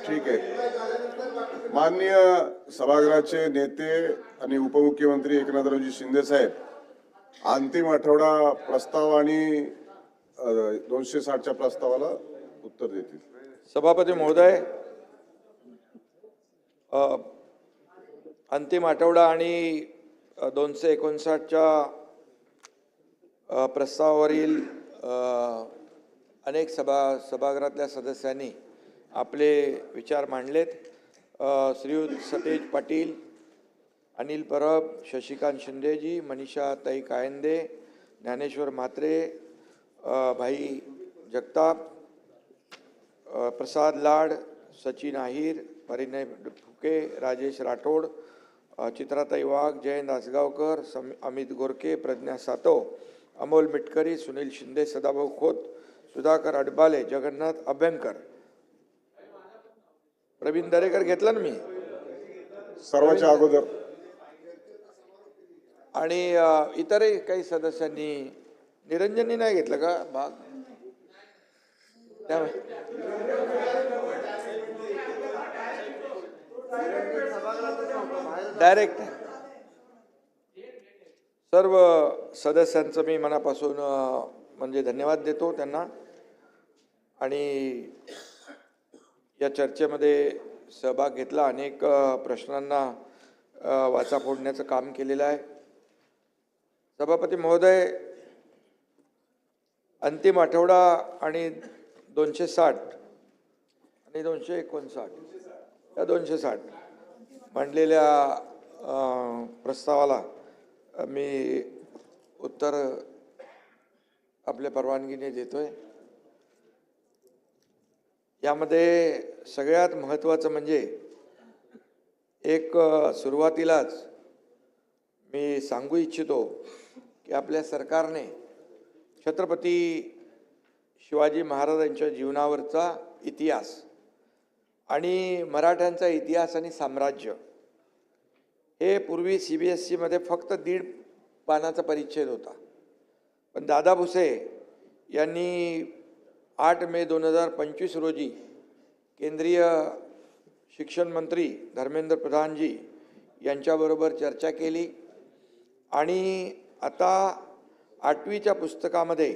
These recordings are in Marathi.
ठीक आहे. माननीय सभागृहाचे नेते आणि उपमुख्यमंत्री एकनाथरावजी शिंदे साहेब अंतिम आठवडा प्रस्ताव आणि 260च्या प्रस्तावाला उत्तर देतील. सभापती महोदय, अंतिम आठवडा आणि 259च्या प्रस्तावावरील अनेक सभागृहातल्या सदस्यांनी आपले विचार मांडलेत. श्रीयुत सतेज पाटील, अनिल परब, शशिकांत शिंदेजी, मनीषा ताई कायंदे, ज्ञानेश्वर म्हात्रे, भाई जगताप, प्रसाद लाड, सचिन आहिर, परिणय फुके, राजेश राठोड, चित्राताई वाघ, जयंत आसगावकर, अमित गोरके, प्रज्ञा सातव, अमोल मिटकरी, सुनील शिंदे, सदाभाऊ खोत, सुधाकर अडबाले, जगन्नाथ अभ्यंकर, प्रवीण दरेकर घेतला ना मी सर्वांच्या अगोदर, आणि इतरही काही सदस्यांनी. निरंजननी नाही घेतलं का भाग? डायरेक्ट सर्व सदस्यांचं मी मनापासून म्हणजे धन्यवाद देतो त्यांना. आणि या चर्चेमध्ये सहभाग घेतला, अनेक प्रश्नांना वाचा फोडण्याचं काम केलेलं आहे. सभापती महोदय, अंतिम आठवडा आणि 260 आणि 259 या 260 मांडलेल्या प्रस्तावाला मी उत्तर आपल्या परवानगीने देतोय. यामध्ये सगळ्यात महत्त्वाचं म्हणजे एक सुरुवातीलाच मी सांगू इच्छितो की आपल्या सरकारने छत्रपती शिवाजी महाराजांच्या जीवनावरचा इतिहास आणि मराठ्यांचा इतिहास आणि साम्राज्य हे पूर्वी CBSE फक्त 1.5 पानाचा परिच्छेद होता. पण दादा भुसे यांनी 8 मे 2025 रोजी केंद्रीय शिक्षण मंत्री धर्मेंद्र प्रधानजी यांच्याबरोबर चर्चा केली आणि आता 8वीच्या पुस्तकामध्ये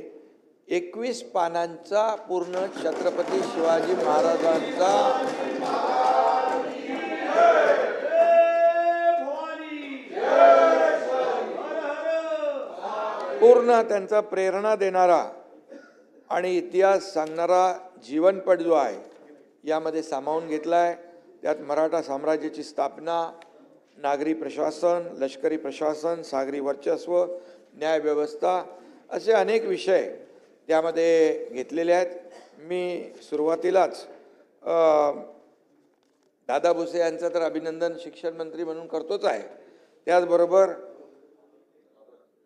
21 पानांचा पूर्ण छत्रपती शिवाजी महाराजांचा पूर्ण त्यांचा प्रेरणा देणारा आणि इतिहास सांगणारा जीवनपट जो आहे यामध्ये सामावून घेतला आहे. त्यात मराठा साम्राज्याची स्थापना, नागरी प्रशासन, लष्करी प्रशासन, सागरी वर्चस्व, न्यायव्यवस्था असे अनेक विषय त्यामध्ये घेतलेले आहेत. मी सुरुवातीलाच दादा भुसे यांचं तर अभिनंदन शिक्षण मंत्री म्हणून करतोच आहे, त्याचबरोबर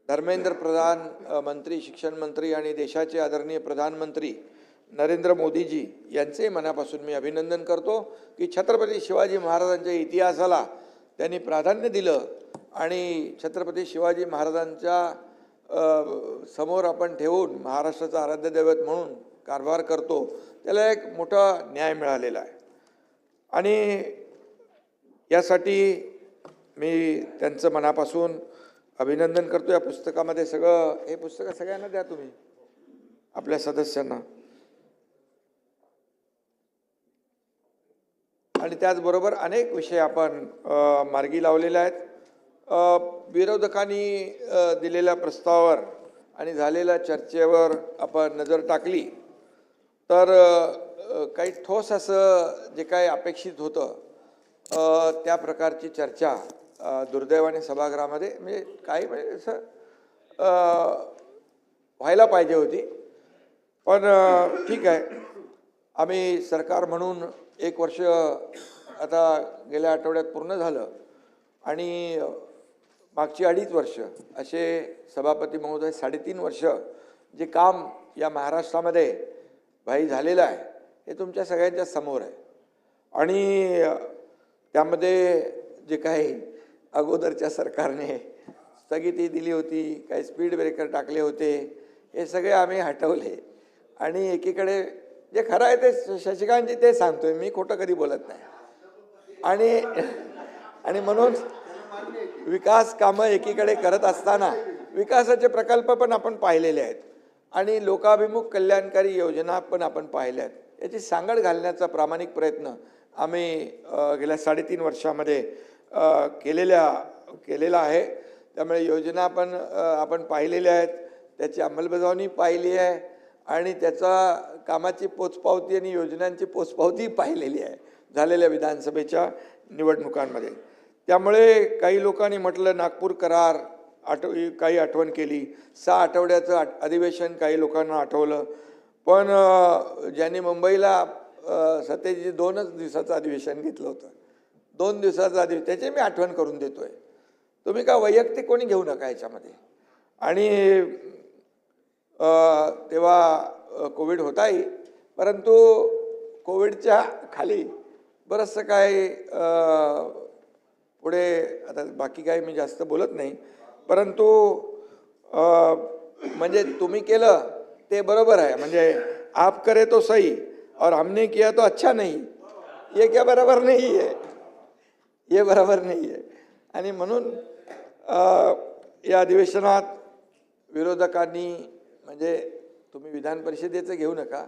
धर्मेंद्र प्रधान मंत्री, शिक्षण मंत्री आणि देशाचे आदरणीय प्रधानमंत्री नरेंद्र मोदीजी यांचे मनापासून मी अभिनंदन करतो की छत्रपती शिवाजी महाराजांच्या इतिहासाला त्यांनी प्राधान्य दिलं आणि छत्रपती शिवाजी महाराजांच्या समोर आपण ठेवून महाराष्ट्राचा आराध्य दैवत म्हणून कारभार करतो, त्याला एक मोठा न्याय मिळालेला आहे. आणि यासाठी मी त्यांचं मनापासून अभिनंदन करतो. या पुस्तकामध्ये सगळं, हे पुस्तक सगळ्यांना द्या तुम्ही, आपल्या सदस्यांना. आणि त्याचबरोबर अनेक विषय आपण मार्गी लावलेले आहेत. विरोधकांनी दिलेल्या प्रस्तावावर आणि झालेल्या चर्चेवर आपण नजर टाकली तर काही ठोस असं जे काही अपेक्षित होतं त्या प्रकारची चर्चा दुर्दैवाने सभागृहामध्ये म्हणजे काही म्हणजे असं व्हायला पाहिजे होती. पण ठीक आहे, आम्ही सरकार म्हणून 1 वर्ष आता गेल्या आठवड्यात पूर्ण झालं आणि मागची 2.5 वर्ष असे सभापती महोदय 3.5 वर्ष जे काम या महाराष्ट्रामध्ये भाई झालेलं आहे हे तुमच्या सगळ्यांच्या समोर आहे. आणि त्यामध्ये जे काही अगोदरच्या सरकारने स्थगिती दिली होती, काही स्पीड ब्रेकर टाकले होते, हे सगळे आम्ही हटवले. आणि एकीकडे जे खरं आहे ते शशिकांतजी ते सांगतोय, मी खोटं कधी बोलत नाही. आणि म्हणून विकास कामं एकीकडे करत असताना विकासाचे प्रकल्प पण आपण पाहिलेले आहेत आणि लोकाभिमुख कल्याणकारी योजना पण आपण पाहिल्या आहेत. याची सांगड घालण्याचा प्रामाणिक प्रयत्न आम्ही गेल्या 3.5 वर्षामध्ये केलेला आहे. त्यामुळे योजना पण आपण पाहिलेल्या आहेत, त्याची अंमलबजावणी पाहिली आहे आणि त्याचा कामाची पोचपावती आणि योजनांची पोचपावती पाहिलेली आहे झालेल्या विधानसभेच्या निवडणुकांमध्ये. त्यामुळे काही लोकांनी म्हटलं नागपूर करार काही आठवण केली, 6 आठवड्याचं अधिवेशन काही लोकांना आठवलं. पण ज्यांनी मुंबईला सतेजी 2च दिवसाचं अधिवेशन घेतलं होतं, 2 दिवसाचं अधिवेशन, त्याची मी आठवण करून देतोय. तुम्ही का वैयक्तिक कोणी घेऊ नका याच्यामध्ये. आणि तेव्हा कोविड होताही, परंतु कोविडच्या खाली बरंचसं काय पुढे आता बाकी काय मी जास्त बोलत नाही, परंतु म्हणजे तुम्ही केलं ते बरोबर आहे. म्हणजे आप करे तो सही और हमने किया तो अच्छा नहीं, ये क्या बरोबर नहीं है, ये बरोबर नहीं है. आणि म्हणून या अधिवेशनात विरोधकांनी, म्हणजे तुम्ही विधान परिषदेचं घेऊ नका,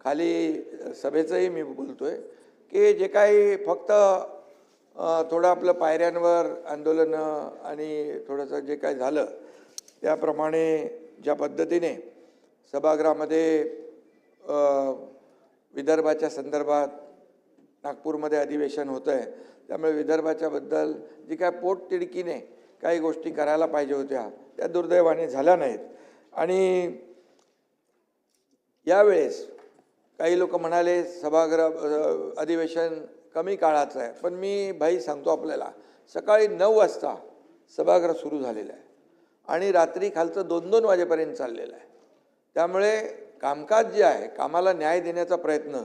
खाली सभेचंही मी बोलतोय की जे काही फक्त थोडं आपलं पायऱ्यांवर आंदोलनं आणि थोडंसं जे काय झालं त्याप्रमाणे ज्या पद्धतीने सभागृहामध्ये विदर्भाच्या संदर्भात नागपूरमध्ये अधिवेशन होतं आहे, त्यामुळे विदर्भाच्याबद्दल जी काय पोटतिडकीने काही गोष्टी करायला पाहिजे होत्या त्या दुर्दैवाने झाल्या नाहीत. आणि यावेळेस काही लोक म्हणाले सभागृह अधिवेशन कमी काळाचं आहे, पण मी भाई सांगतो आपल्याला, सकाळी 9 वाजता सभागृह सुरू झालेलं आहे आणि रात्री खालचं 2-2 वाजेपर्यंत चाललेलं आहे. त्यामुळे कामकाज जे आहे, कामाला न्याय देण्याचा प्रयत्न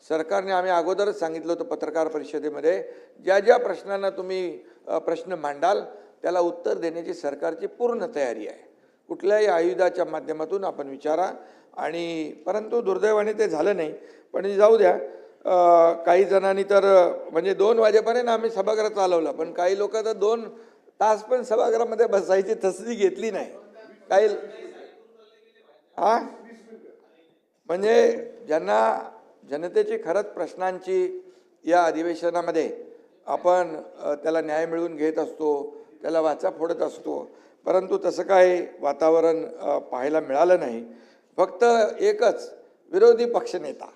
सरकारने, आम्ही अगोदरच सांगितलं होतं पत्रकार परिषदेमध्ये, ज्या ज्या प्रश्नांना तुम्ही प्रश्न मांडाल त्याला उत्तर देण्याची सरकारची पूर्ण तयारी आहे. कुठल्याही आयुधाच्या माध्यमातून आपण विचारा. आणि परंतु दुर्दैवाने ते झालं नाही. पण जाऊ द्या, काही जणांनी तर म्हणजे 2 वाजेपर्यंत आम्ही सभागृह चालवलं, पण काही लोक तर 2 तास पण सभागृहामध्ये बसायची तसदी घेतली नाही. काही म्हणजे ज्यांना जनतेची खरंच प्रश्नांची या अधिवेशनामध्ये आपण त्याला न्याय मिळवून घेत असतो, त्याला वाचा फोडत असतो, परंतु तसं काय वातावरण पाहायला मिळालं नाही. फक्त एकच विरोधी पक्षनेता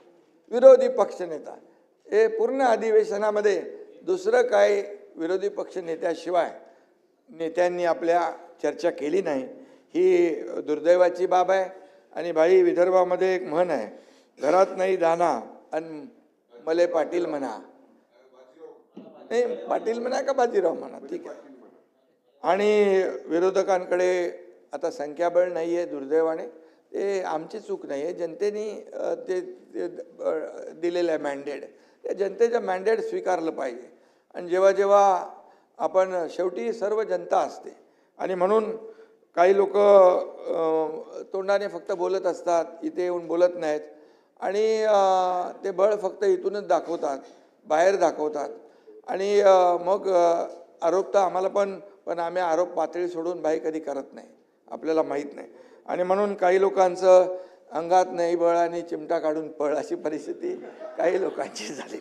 हे पूर्ण अधिवेशनामध्ये दुसरं काय विरोधी पक्षनेत्याशिवाय नेत्यांनी आपल्या चर्चा केली नाही. ही दुर्दैवाची बाब आहे. आणि भाई विदर्भामध्ये एक म्हण आहे, घरात नाही दाना आणि मले पाटील म्हणा, नाही पाटील म्हणा का बाजीराव म्हणा, ठीक आहे. आणि विरोधकांकडे आता संख्याबळ नाही आहे दुर्दैवाने. ते आमची चूक नाही आहे, जनतेने ते दिलेलं आहे मॅन्डेट, त्या जनतेचं मॅन्डेट स्वीकारलं पाहिजे. आणि जेव्हा जेव्हा आपण, शेवटी सर्व जनता असते आणि म्हणून काही लोक तोंडाने फक्त बोलत असतात, इथे येऊन बोलत नाहीत आणि ते बळ फक्त इथूनच दाखवतात, बाहेर दाखवतात. आणि मग आरोप तर आम्हाला पण आम्ही आरोप पातळी सोडून बाई कधी करत नाही, आपल्याला माहीत नाही. आणि म्हणून काही लोकांचं अंगात नाही बळ आणि चिमटा काढून पळ अशी परिस्थिती काही लोकांची झाली.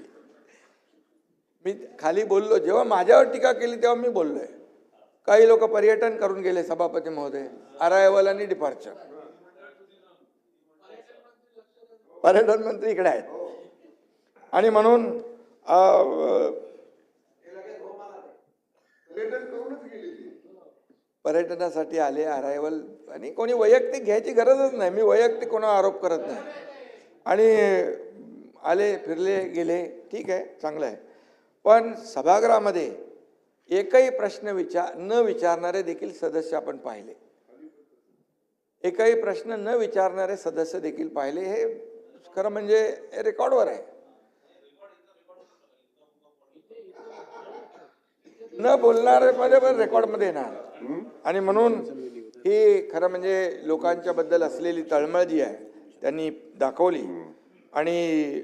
मी खाली बोललो, जेव्हा माझ्यावर टीका केली तेव्हा मी बोललोय. काही लोक पर्यटन करून गेले सभापती महोदय, अरायवल आणि डिपार्चर. पर्यटन मंत्री इकडे आहेत आणि म्हणून पर्यटनासाठी आले अरायवल. आणि कोणी वैयक्तिक घ्यायची गरजच नाही, मी वैयक्तिक कोणावर आरोप करत नाही. आणि आले फिरले गेले, ठीक आहे, चांगलं आहे. पण सभागृहामध्ये एकही प्रश्न न विचारणारे देखील सदस्य आपण पाहिले, एकही प्रश्न न विचारणारे सदस्य देखील पाहिले. हे खरं म्हणजे रेकॉर्डवर आहे. न बोलणारे मध्ये पण रेकॉर्डमध्ये येणार. आणि म्हणून ही खरं म्हणजे लोकांच्या बद्दल असलेली तळमळ जी आहे त्यांनी दाखवली. आणि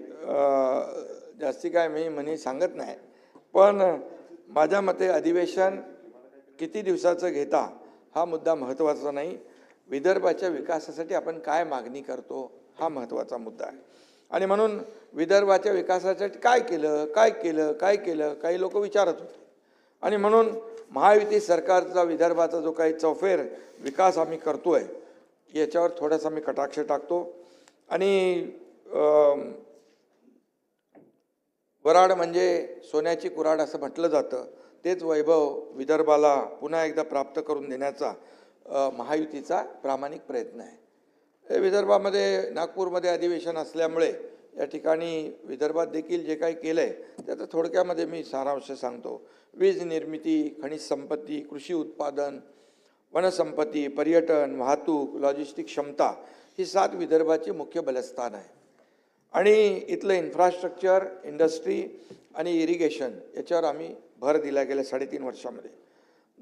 जास्ती काय मी सांगत नाही, पण माझ्या मते अधिवेशन किती दिवसाचं घेता हा मुद्दा महत्त्वाचा नाही. विदर्भाच्या विकासासाठी आपण काय मागणी करतो हा महत्त्वाचा मुद्दा आहे. आणि म्हणून विदर्भाच्या विकासासाठी काय केलं काही लोक विचारत होते. आणि म्हणून महायुती सरकारचा विदर्भाचा जो काही चौफेर विकास आम्ही करतोय याच्यावर थोडासा मी कटाक्ष टाकतो. आणि वराड म्हणजे सोन्याची कुऱ्हाड असं म्हटलं जातं. तेच वैभव विदर्भाला पुन्हा एकदा प्राप्त करून देण्याचा महायुतीचा प्रामाणिक प्रयत्न आहे. विदर्भामध्ये नागपूरमध्ये अधिवेशन असल्यामुळे या ठिकाणी विदर्भात देखील जे काही केलं आहे त्याचं थोडक्यामध्ये मी सारांश सांगतो. वीज निर्मिती, खनिज संपत्ती, कृषी उत्पादन, वनसंपत्ती, पर्यटन, वाहतूक, लॉजिस्टिक क्षमता ही 7 विदर्भाची मुख्य बलस्थान आहे. आणि इथलं इन्फ्रास्ट्रक्चर, इंडस्ट्री आणि इरिगेशन याच्यावर आम्ही भर दिला गेल्या 3.5 वर्षामध्ये.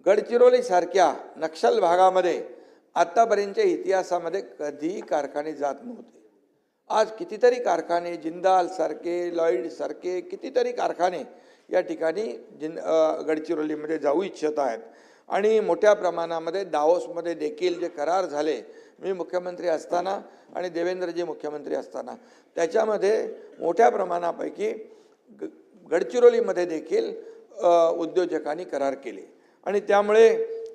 गडचिरोलीसारख्या नक्षल भागामध्ये आत्तापर्यंतच्या इतिहासामध्ये कधीही कारखाने जात नव्हते. आज कितीतरी कारखाने, जिंदाल सारखे, लॉईड सारखे कितीतरी कारखाने या ठिकाणी गडचिरोलीमध्ये जाऊ इच्छित आहेत. आणि मोठ्या प्रमाणामध्ये दावोसमध्ये देखील जे करार झाले मी मुख्यमंत्री असताना आणि देवेंद्रजी मुख्यमंत्री असताना त्याच्यामध्ये मोठ्या प्रमाणापैकी गडचिरोलीमध्ये देखील उद्योजकांनी करार केले. आणि त्यामुळे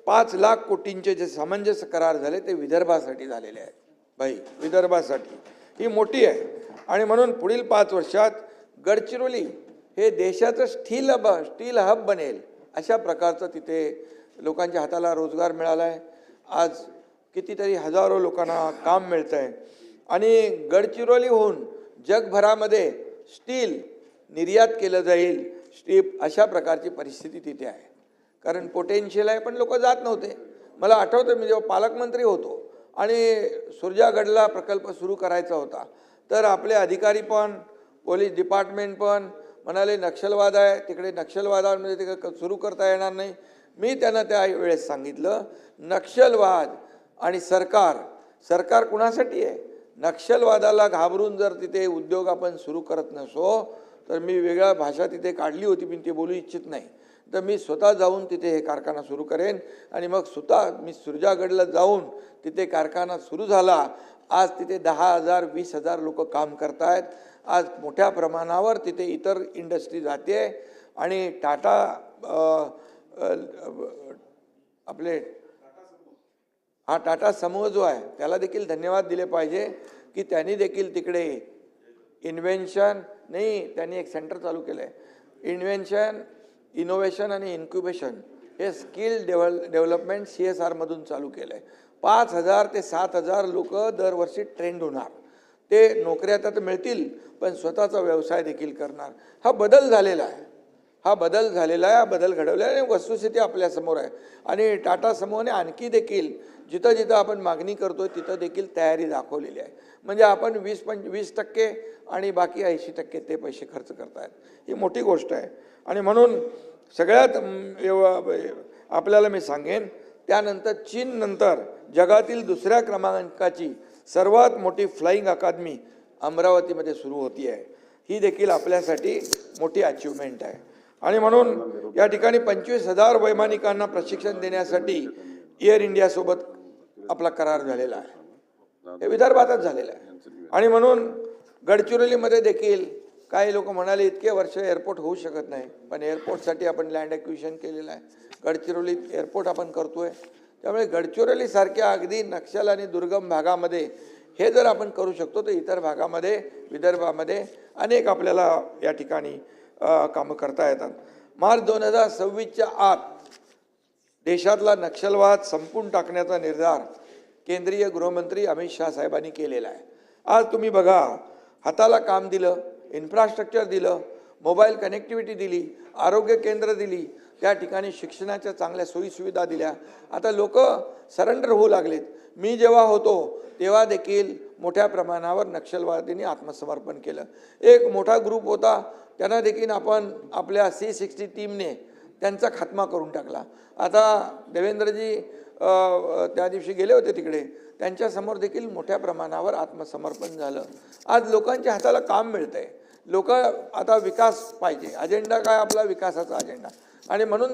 5 लाख कोटींचे जे सामंजस्य करार झाले ते विदर्भासाठी झालेले आहेत. विदर्भासाठी ही मोठी आहे. आणि म्हणून पुढील 5 वर्षात गडचिरोली हे देशाचं स्टील हब बनेल अशा प्रकारचं तिथे लोकांच्या हाताला रोजगार मिळाला आहे. आज कितीतरी हजारो लोकांना काम मिळतं आहे. आणि गडचिरोलीहून जगभरामध्ये स्टील निर्यात केलं जाईल अशा प्रकारची परिस्थिती तिथे आहे. कारण पोटेन्शियल आहे पण लोक जात नव्हते. मला आठवतं मी जेव्हा पालकमंत्री होतो आणि सुरजागडला प्रकल्प सुरू करायचा होता तर आपले अधिकारी पण, पोलीस डिपार्टमेंट पण म्हणाले नक्षलवाद आहे तिकडे, नक्षलवादामध्ये तिकडे सुरू करता येणार नाही. मी त्यांना त्या वेळेस सांगितलं नक्षलवाद आणि सरकार कुणासाठी आहे? नक्षलवादाला घाबरून जर तिथे उद्योग आपण सुरू करत नसो तर मी वेगळा भाषा तिथे काढली होती पण ते बोलू इच्छित नाही. तर मी स्वतः जाऊन तिथे हे कारखाना सुरू करेन. आणि मग स्वतः मी सुरजागडला जाऊन तिथे कारखाना सुरू झाला. आज तिथे 10,000 20,000 लोक काम करत आहेत. आज मोठ्या प्रमाणावर तिथे इतर इंडस्ट्री जाते. आणि टाटा समूह जो आहे त्याला देखील धन्यवाद दिले पाहिजे की त्यांनी देखील तिकडे इन्व्हेन्शन त्यांनी एक सेंटर चालू केलं आहे. इन्व्हेन्शन, इनोव्हेशन आणि इन्क्युबेशन हे स्किल डेव्हलपमेंट CSR मधून चालू केलं आहे. 5,000 ते 7,000 लोक दरवर्षी ट्रेंड होणार. ते नोकऱ्या तर मिळतील पण स्वतःचा व्यवसाय देखील करणार. हा बदल झालेला आहे. हा बदल घडवलेला आहे. वस्तुस्थिती आपल्यासमोर आहे. आणि टाटा समूहाने आणखी देखील जिथं जिथं आपण मागणी करतोय तिथं देखील तयारी दाखवलेली आहे. म्हणजे आपण 20% आणि बाकी 80% ते पैसे खर्च करतायत. ही मोठी गोष्ट आहे. आणि म्हणून सगळ्यात आपल्याला मी सांगेन त्यानंतर चीननंतर जगातील 2ऱ्या क्रमांकाची सर्वात मोठी फ्लाइंग अकादमी अमरावतीमध्ये सुरू होती आहे. ही देखील आपल्यासाठी मोठी अचिव्हमेंट आहे. आणि म्हणून या ठिकाणी 25,000 वैमानिकांना प्रशिक्षण देण्यासाठी एअर इंडियासोबत आपला करार झालेला आहे. हे विदर्भातच झालेलं आहे. आणि म्हणून गडचिरोलीमध्ये देखील काही लोक म्हणाले इतके वर्ष एअरपोर्ट होऊ शकत नाही पण एअरपोर्टसाठी आपण लँड ॲक्विजिशन केलेलं आहे. गडचिरोलीत एअरपोर्ट आपण करतोय. त्यामुळे गडचिरोलीसारख्या अगदी नक्षल आणि दुर्गम भागामध्ये हे जर आपण करू शकतो तर इतर भागामध्ये विदर्भामध्ये अनेक आपल्याला या ठिकाणी कामं करता येतात. मार्च 2026च्या आत देशातला नक्षलवाद संपून टाकण्याचा निर्धार केंद्रीय गृहमंत्री अमित शाह साहेबांनी केलेला आहे. आज तुम्ही बघा हाताला काम दिलं, इन्फ्रास्ट्रक्चर दिलं, मोबाईल कनेक्टिव्हिटी दिली, आरोग्य केंद्र दिली, त्या ठिकाणी शिक्षणाच्या चांगल्या सोयीसुविधा दिल्या. आता लोक सरेंडर होऊ लागलेत. मी जेव्हा होतो तेव्हा देखील मोठ्या प्रमाणावर नक्षलवादींनी आत्मसमर्पण केलं. एक मोठा ग्रुप होता त्यांना देखील आपण आपल्या C60 टीमने त्यांचा खात्मा करून टाकला. आता देवेंद्रजी त्या दिवशी गेले होते तिकडे त्यांच्यासमोर देखील मोठ्या प्रमाणावर आत्मसमर्पण झालं. आज लोकांच्या हाताला काम मिळतंय. लोक आता विकास पाहिजे, अजेंडा काय आपला विकासाचा अजेंडा, आणि म्हणून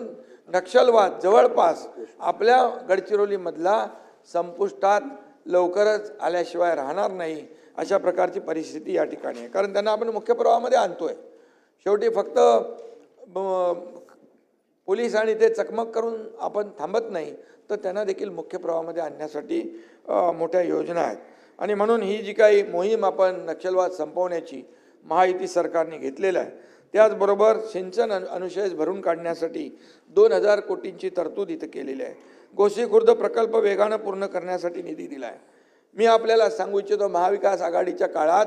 नक्षलवाद जवळपास आपल्या गडचिरोलीमधला संपुष्टात लवकरच आल्याशिवाय राहणार नाही, अशा प्रकारची परिस्थिती या ठिकाणी आहे. कारण त्यांना आपण मुख्य प्रवाहामध्ये आणतोय. शेवटी फक्त पोलीस आणि ते चकमक करून आपण थांबत नाही, तर त्यांना देखील मुख्य प्रवाहामध्ये आणण्यासाठी मोठ्या योजना आहेत. आणि म्हणून ही जी काही मोहीम आपण नक्षलवाद संपवण्याची महायुती सरकारने घेतलेलं आहे, त्याचबरोबर सिंचन अनुशेष भरून काढण्यासाठी 2000 कोटींची तरतूद इथं केलेली आहे. गोसीखुर्द प्रकल्प वेगानं पूर्ण करण्यासाठी निधी दिला आहे. मी आपल्याला सांगू इच्छितो, महाविकास आघाडीच्या काळात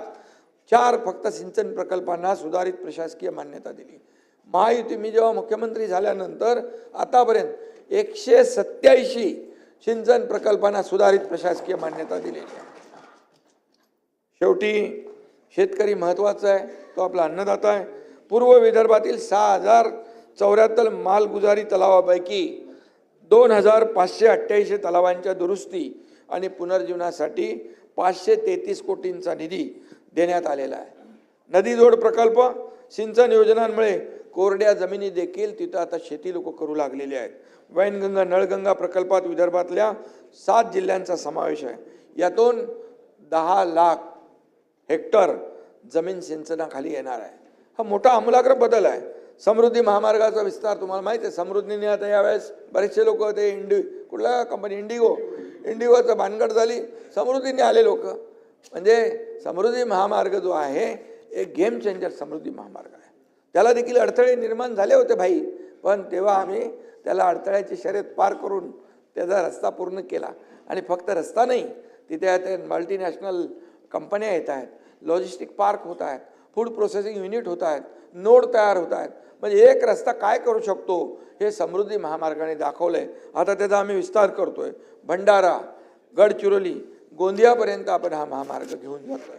4 फक्त सिंचन प्रकल्पांना सुधारित प्रशासकीय मान्यता दिली. महायुती मी जेव्हा मुख्यमंत्री झाल्यानंतर आतापर्यंत 187 सिंचन प्रकल्पांना सुधारित प्रशासकीय मान्यता दिलेली आहे. शेवटी शेतकरी महत्त्वाचा आहे, तो आपला अन्नदाता आहे. पूर्व विदर्भातील 6074 मालगुजारी तलावापैकी 2588 तलावांच्या दुरुस्ती आणि पुनर्जीवनासाठी 533 कोटींचा निधी देण्यात आलेला आहे. नदीजोड प्रकल्प, सिंचन योजनांमुळे कोरड्या जमिनी देखील तिथं आता शेती लोक करू लागलेले आहेत. वैनगंगा नळगंगा प्रकल्पात विदर्भातल्या 7 जिल्ह्यांचा समावेश आहे. यातून 10 लाख हेक्टर जमीन सिंचनाखाली येणार आहे. हा मोठा आमूलाग्र बदल आहे. समृद्धी महामार्गाचा विस्तार तुम्हाला माहिती आहे. समृद्धीने आता यावेळेस बरेचसे लोक ते कुठल्या कंपनी इंडिगोचं भानगड झाली, समृद्धीने आले लोक. म्हणजे समृद्धी महामार्ग जो आहे एक गेम चेंजर समृद्धी महामार्ग आहे. त्याला देखील अडथळे निर्माण झाले होते भाई, पण तेव्हा आम्ही त्याला अडथळ्याची शर्यत पार करून त्याचा रस्ता पूर्ण केला. आणि फक्त रस्ता नाही, तिथे मल्टीनॅशनल कंपन्या येत आहेत, लॉजिस्टिक पार्क होत आहेत, फूड प्रोसेसिंग युनिट होत आहेत, नोड तयार होत आहेत. म्हणजे एक रस्ता काय करू शकतो हे समृद्धी महामार्गाने दाखवलंय. आता त्याचा आम्ही विस्तार करतोय. भंडारा, गडचिरोली, गोंदियापर्यंत आपण हा महामार्ग घेऊन जातोय.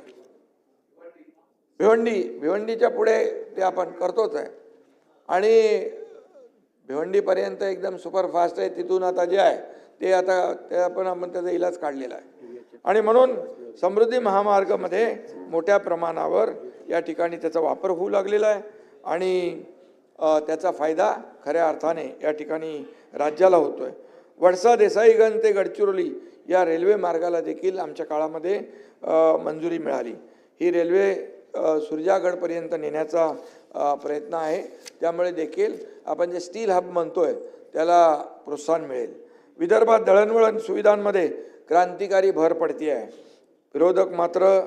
भिवंडीच्या पुढे ते आपण करतोच आहे. आणि भिवंडीपर्यंत एकदम सुपरफास्ट आहे. तिथून आता जे आहे ते आपण त्याचा इलाज काढलेला आहे. आणि म्हणून समृद्धी महामार्गामध्ये मोठ्या प्रमाणावर या ठिकाणी त्याचा वापर होऊ लागलेला आहे. आणि त्याचा फायदा खऱ्या अर्थाने या ठिकाणी राज्याला होतोय. वडसा देसाईगंज ते गडचिरोली या रेल्वे मार्गाला देखील आमच्या काळामध्ये मंजुरी मिळाली. ही रेल्वे सुरजागडपर्यंत नेण्याचा प्रयत्न आहे. त्यामुळे देखील आपण जे स्टील हब म्हणतोय त्याला प्रोत्साहन मिळेल. विदर्भात दळणवळण सुविधांमध्ये क्रांतिकारी भर पडते आहे. विरोधक मात्र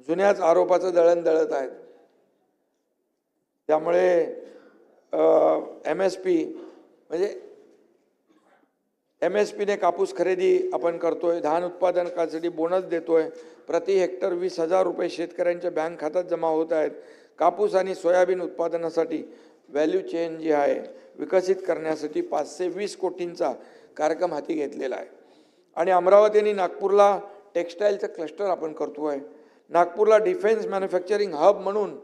जुन्याच आरोपाचं दळण दळत आहेत. त्यामुळे MSP म्हणजे MSPने कापूस खरेदी आपण करतोय, धान उत्पादनासाठी बोनस देतोय, प्रति हेक्टर 20,000 रुपये शेतकऱ्यांच्या बँक खात्यात जमा होत आहेत. कापूस आणि सोयाबीन उत्पादनासाठी व्हॅल्यू चेन जी आहे विकसित करण्यासाठी 520 कोटींचा कार्यक्रम हाती घेतलेला आहे. आणि अमरावती आणि नागपूरला टेक्स्टाईलचं क्लस्टर आपण करतोय. नागपूरला डिफेन्स मॅन्युफॅक्चरिंग हब म्हणून,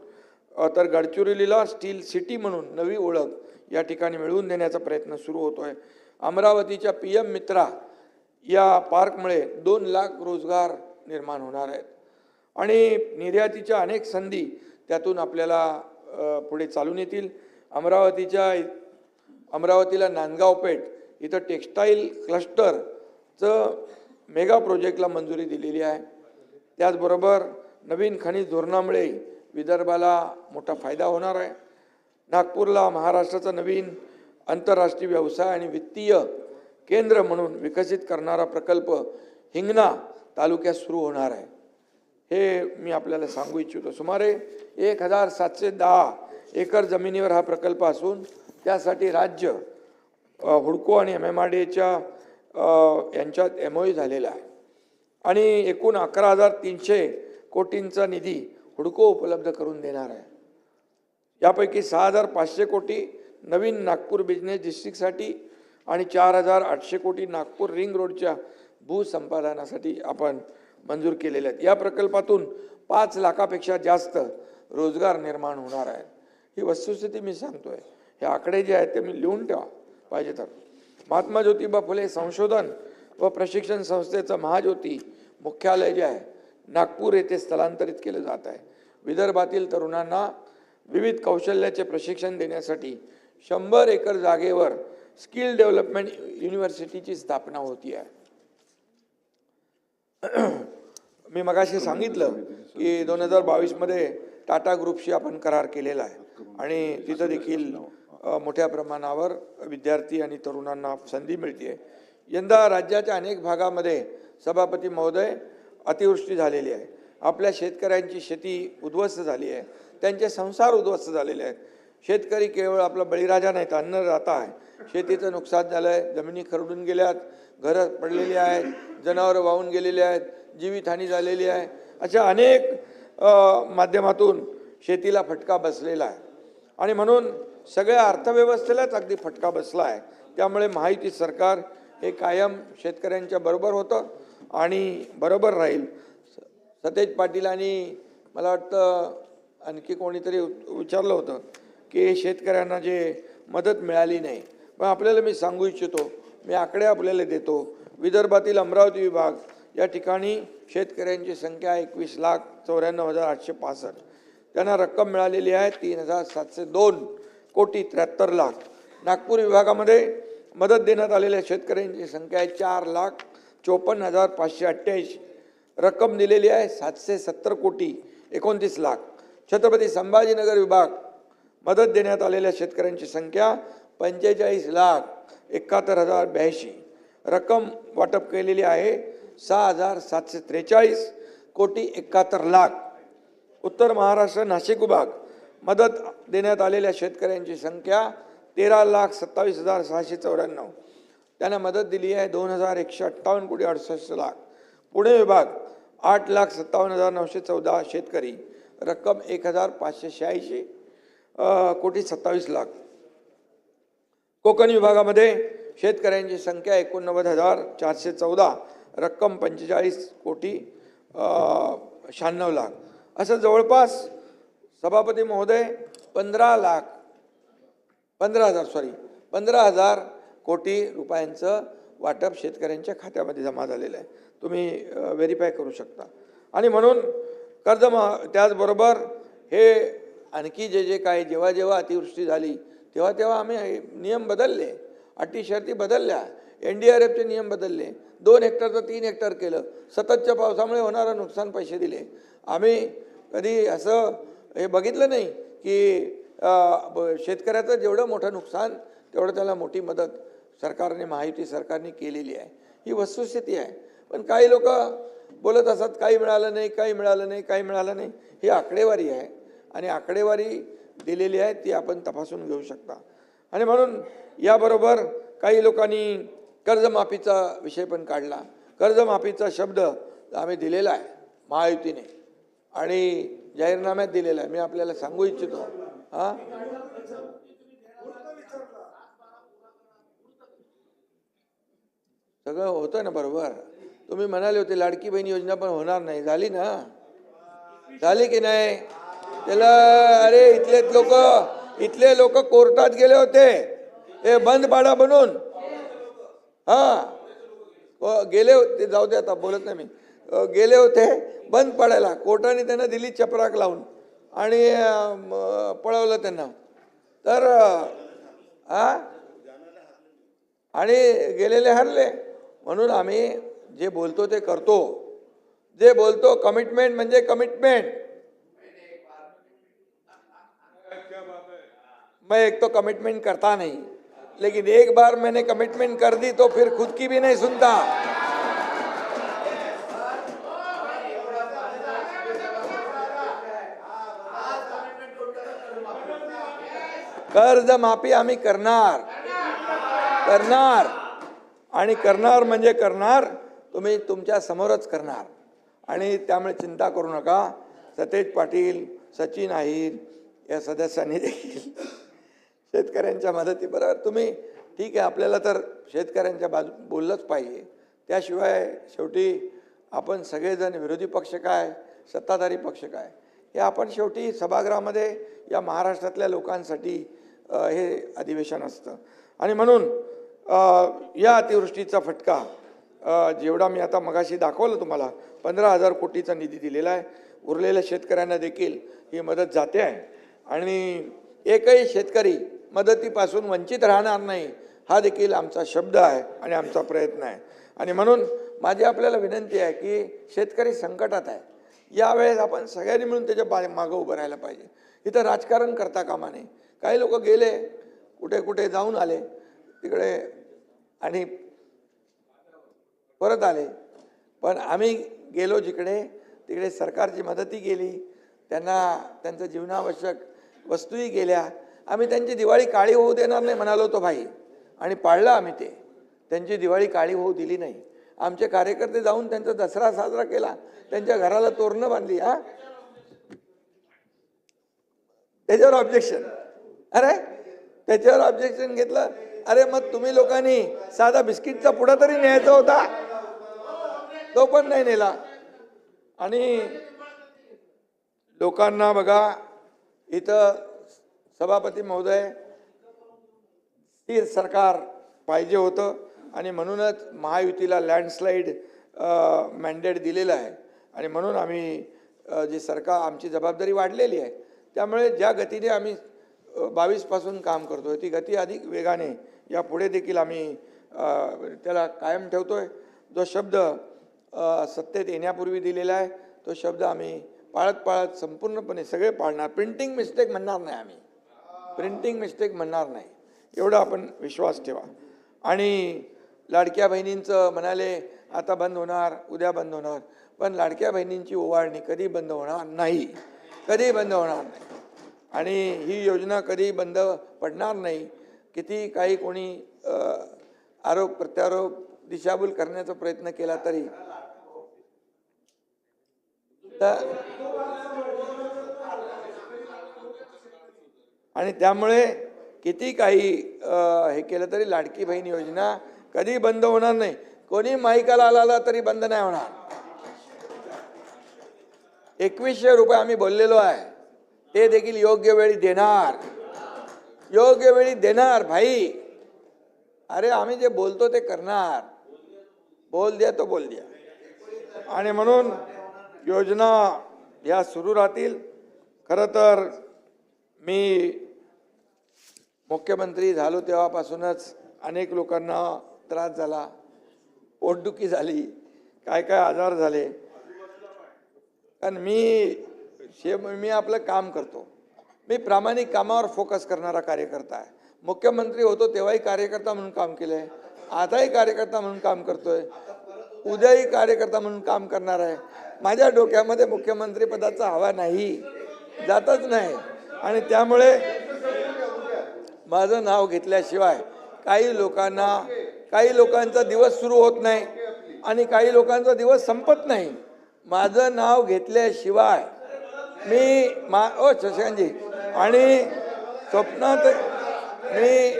तर गडचिरोलीला स्टील सिटी म्हणून नवी ओळख या ठिकाणी मिळवून देण्याचा प्रयत्न सुरू होतोय. अमरावतीच्या PM मित्रा या पार्कमुळे 2 लाख रोजगार निर्माण होणार आहेत. आणि निर्यातीच्या अनेक संधी त्यातून आपल्याला पुढे चालून येतील. अमरावतीला नांदगाव पेठ इथं टेक्स्टाईल क्लस्टरचं मेगा प्रोजेक्टला मंजुरी दिलेली आहे. त्याचबरोबर नवीन खनिज धोरणामुळे विदर्भाला मोठा फायदा होणार आहे. नागपूरला महाराष्ट्राचा नवीन आंतरराष्ट्रीय व्यवसाय आणि वित्तीय केंद्र म्हणून विकसित करणारा प्रकल्प हिंगणा तालुक्यात सुरू होणार आहे. हे मी आपल्याला सांगू इच्छितो. सुमारे 1710 एकर जमिनीवर हा प्रकल्प असून त्यासाठी राज्य, हुडको आणि MMRDAच्या यांच्यात MOU झालेला आहे. आणि एकूण 11,300 कोटींचा निधी हुडको उपलब्ध करून देणार आहे. यापैकी 6,500 कोटी नवीन नागपूर बिझनेस डिस्ट्रिक्टसाठी आणि 4,800 कोटी नागपूर रिंग रोडच्या भूसंपादनासाठी आपण मंजूर केलेले आहेत. या प्रकल्पातून 5 लाखापेक्षा जास्त रोजगार निर्माण होणार आहेत. ही वस्तुस्थिती मी सांगतोय. हे आकडे जे आहेत ते मी लिहून ठेवा पाहिजे तर. महात्मा ज्योतिबा फुले संशोधन व प्रशिक्षण संस्थेचं महाज्योती मुख्यालय जे आहे नागपूर येथे स्थलांतरित केलं जात आहे. विदर्भातील तरुणांना विविध कौशल्याचे प्रशिक्षण देण्यासाठी 100 एकर जागेवर स्किल डेव्हलपमेंट युनिव्हर्सिटीची स्थापना होती आहे. मी मगाशी सांगितलं की 2022 मध्ये टाटा ग्रुपशी आपण करार केलेला आहे आणि तिथं देखील मोठ्या प्रमाणावर विद्यार्थी आणि तरुणांना संधी मिळते. यंदा राज्याच्या अनेक भागामध्ये सभापती महोदय अतिवृष्टी झालेली आहे. आपल्या शेतकऱ्यांची शेती उद्ध्वस्त झाली आहे, त्यांचे संसार उद्ध्वस्त झालेले आहेत. शेतकरी केवळ आपला बळीराजा नाही तर अन्नदाता आहे. शेतीचं नुकसान झालं आहे, जमिनी खरडून गेल्यात, घरं पडलेली आहेत, जनावरं वाहून गेलेली आहेत, जीवितहानी झालेली आहे. अशा अनेक माध्यमातून शेतीला फटका बसलेला आहे आणि म्हणून सगळ्या अर्थव्यवस्थेलाच अगदी फटका बसला आहे. त्यामुळे महायुती सरकार हे कायम शेतकऱ्यांच्या बरोबर होतं आणि बरोबर राहील. सतेज पाटील आणि मला वाटतं आणखी कोणीतरी विचारलं होतं की शेतकऱ्यांना जे मदत मिळाली नाही. पण आपल्याला मी सांगू इच्छितो, मी आकडे आपल्याला देतो. विदर्भातील अमरावती विभाग या ठिकाणी शेतकऱ्यांची संख्या 21,94,865. त्यांना रक्कम मिळालेली आहे 3,702,73,00,000. नागपूर विभागामध्ये मदत देण्यात आलेल्या शेतकऱ्यांची संख्या आहे 4,54,588. रक्कम दिलेली आहे 770,29,00,000. छत्रपती संभाजीनगर विभाग मदत देण्यात आलेल्या शेतकऱ्यांची संख्या 45,71,082. रक्कम वाटप केलेली आहे 6,743,71,00,000. उत्तर महाराष्ट्र नाशिक विभाग मदत देण्यात आलेल्या शेतकऱ्यांची संख्या 13,27,694. त्यांना मदत दिली आहे 2,158,68,00,000. पुणे विभाग 8,57,914 शेतकरी. रक्कम 1,586,27,00,000. कोकण विभागामध्ये शेतकऱ्यांची संख्या 89,414. रक्कम 45,96,00,000. असं जवळपास सभापती महोदय 15,000 कोटी रुपयांचं वाटप शेतकऱ्यांच्या खात्यामध्ये जमा झालेलं आहे. तुम्ही व्हेरीफाय करू शकता. आणि म्हणून त्याचबरोबर हे आणखी जे काय जेव्हा अतिवृष्टी झाली तेव्हा आम्ही नियम बदलले, अटी शर्ती बदलल्या, NDRFचे नियम बदलले. 2 हेक्टरचं 3 हेक्टर केलं. सततच्या पावसामुळे होणारं नुकसान पैसे दिले. आम्ही कधी असं हे बघितलं नाही की शेतकऱ्याचं जेवढं मोठं नुकसान तेवढं त्याला मोठी मदत सरकारने, महायुती सरकारने केलेली आहे. ही वस्तुस्थिती आहे. पण काही लोक बोलत असतात काही मिळालं नाही. ही आकडेवारी आहे आणि आकडेवारी दिलेली आहे ती आपण तपासून घेऊ शकता. आणि म्हणून याबरोबर काही लोकांनी कर्जमाफीचा विषय पण काढला. कर्जमाफीचा शब्द आम्ही दिलेला आहे महायुतीने आणि जाहीरनाम्यात दिलेला आहे. मी आपल्याला सांगू इच्छितो. सगळं होतं ना बरोबर. तुम्ही म्हणाले होते लाडकी बहीण योजना पण होणार नाही, झाली ना? झाली की नाही? त्याला अरे इथले लोक कोर्टात गेले होते हे बंद पाडा बनून. गेले होते, जाऊ दे आता बोलत नाही मी. गेले होते बंद पाडायला, कोर्टाने त्यांना दिली चपराक लावून आणि पळवलं त्यांना. तर आणि गेलेले हरले. म्हणून आम्ही जे बोलतो ते करतो. जे बोलतो कमिटमेंट म्हणजे कमिटमेंट. मैं एक तो कमिटमेंट करता नहीं, लेकिन एक बार मैंने कमिटमेंट कर दी तो फिर खुद की भी नहीं सुनता. कर्ज माफी आम्ही करणार आणि करणार म्हणजे करणार. तुम्ही तुमच्या समोरच करणार आणि त्यामुळे चिंता करू नका. सतेज पाटील, सचिन अहिर या सदस्यांनी देखील शेतकऱ्यांच्या मदतीबरोबर तुम्ही ठीक आहे. आपल्याला तर शेतकऱ्यांच्या बाजू बोललंच पाहिजे. त्याशिवाय शेवटी आपण सगळेजण विरोधी पक्ष काय, सत्ताधारी पक्ष काय, हे आपण शेवटी सभागृहामध्ये या महाराष्ट्रातल्या लोकांसाठी हे अधिवेशन असतं. आणि म्हणून या अतिवृष्टीचा फटका जेवढा मी आता मगाशी दाखवलं तुम्हाला 15,000 कोटीचा निधी दिलेला आहे. उरलेल्या शेतकऱ्यांना देखील ही मदत जाते आहे आणि एकही शेतकरी मदतीपासून वंचित राहणार नाही हा देखील आमचा शब्द आहे आणि आमचा प्रयत्न आहे. आणि म्हणून माझी आपल्याला विनंती आहे की शेतकरी संकटात आहे. यावेळेस आपण सगळ्यांनी मिळून त्याच्या मागं उभं राहायला पाहिजे. इथं राजकारण करता कामा नये. काही लोक गेले कुठे कुठे जाऊन आले तिकडे आणि परत आले, पण आम्ही गेलो जिकडे तिकडे सरकारची मदतही केली, त्यांना त्यांचं जीवनावश्यक वस्तूही गेल्या. आम्ही त्यांची दिवाळी काळी होऊ देणार नाही म्हणालो होतो भाई, आणि पाळलं आम्ही ते. त्यांची दिवाळी काळी होऊ दिली नाही. आमचे कार्यकर्ते जाऊन त्यांचा दसरा साजरा केला, त्यांच्या घराला तोरणं बांधली. त्याच्यावर ऑब्जेक्शन, अरे त्याच्यावर ऑब्जेक्शन घेतलं. अरे मग तुम्ही लोकांनी साधा बिस्किटचा पुडा तरी न्यायचा होता, तो पण नाही नेला. आणि लोकांना बघा इथं सभापती महोदय स्थिर सरकार पाहिजे होतं आणि म्हणूनच महायुतीला लँडस्लाईड मॅन्डेट दिलेलं आहे. आणि म्हणून आम्ही जी सरकार आमची जबाबदारी वाढलेली आहे, त्यामुळे ज्या गतीने आम्ही 22 पासून काम करतोय ती गती अधिक वेगाने यापुढे देखील आम्ही त्याला कायम ठेवतोय. जो शब्द सत्तेत येण्यापूर्वी दिलेला आहे तो शब्द आम्ही पाळत संपूर्णपणे सगळे पाळणार. प्रिंटिंग मिस्टेक म्हणणार नाही, आम्ही प्रिंटिंग मिस्टेक म्हणणार नाही, एवढा आपण विश्वास ठेवा. आणि लाडक्या बहिणींचं म्हणाले आता बंद होणार, उद्या बंद होणार, पण लाडक्या बहिणींची ओवाळणी कधी बंद होणार नाही, कधी बंद होणार नाही. आणि ही योजना कधी बंद पडणार नाही. किती काही कोणी आरोप प्रत्यारोप दिशाभूल करण्याचा प्रयत्न केला तरी आणि त्यामुळे किती काही हे केलं तरी लाडकी बहीण योजना कधी बंद होणार नाही. कोणी माईकाला आला तरी बंद नाही होणार. 2100 रुपये आम्ही बोललेलो आहे, ते देखील योग्य वेळी देणार, योग्य वेळी देणार भाई. अरे आम्ही जे बोलतो ते करणार. बोल द्या तो बोल द्या. आणि म्हणून योजना या सुरू राहतील. खरं तर मी मुख्यमंत्री झालो तेव्हापासूनच अनेक लोकांना त्रास झाला, पोटदुखी झाली, काय काय आजार झाले. कारण मी आपलं काम करतो. मी प्रामाणिक कामावर फोकस करणारा कार्यकर्ता आहे. मुख्यमंत्री होतो तेव्हाही कार्यकर्ता म्हणून काम केलं आहे, आताही कार्यकर्ता म्हणून काम करतोय, उद्याही कार्यकर्ता म्हणून काम करणार आहे. माझ्या डोक्यामध्ये मुख्यमंत्री पदाचा हवा नाही, जातच नाही. आणि त्यामुळे माझं नाव घेतल्याशिवाय काही लोकांचा दिवस सुरू होत नाही आणि काही लोकांचा दिवस संपत नाही. माझं नाव घेतल्याशिवाय शशांकजी आणि स्वप्नात मी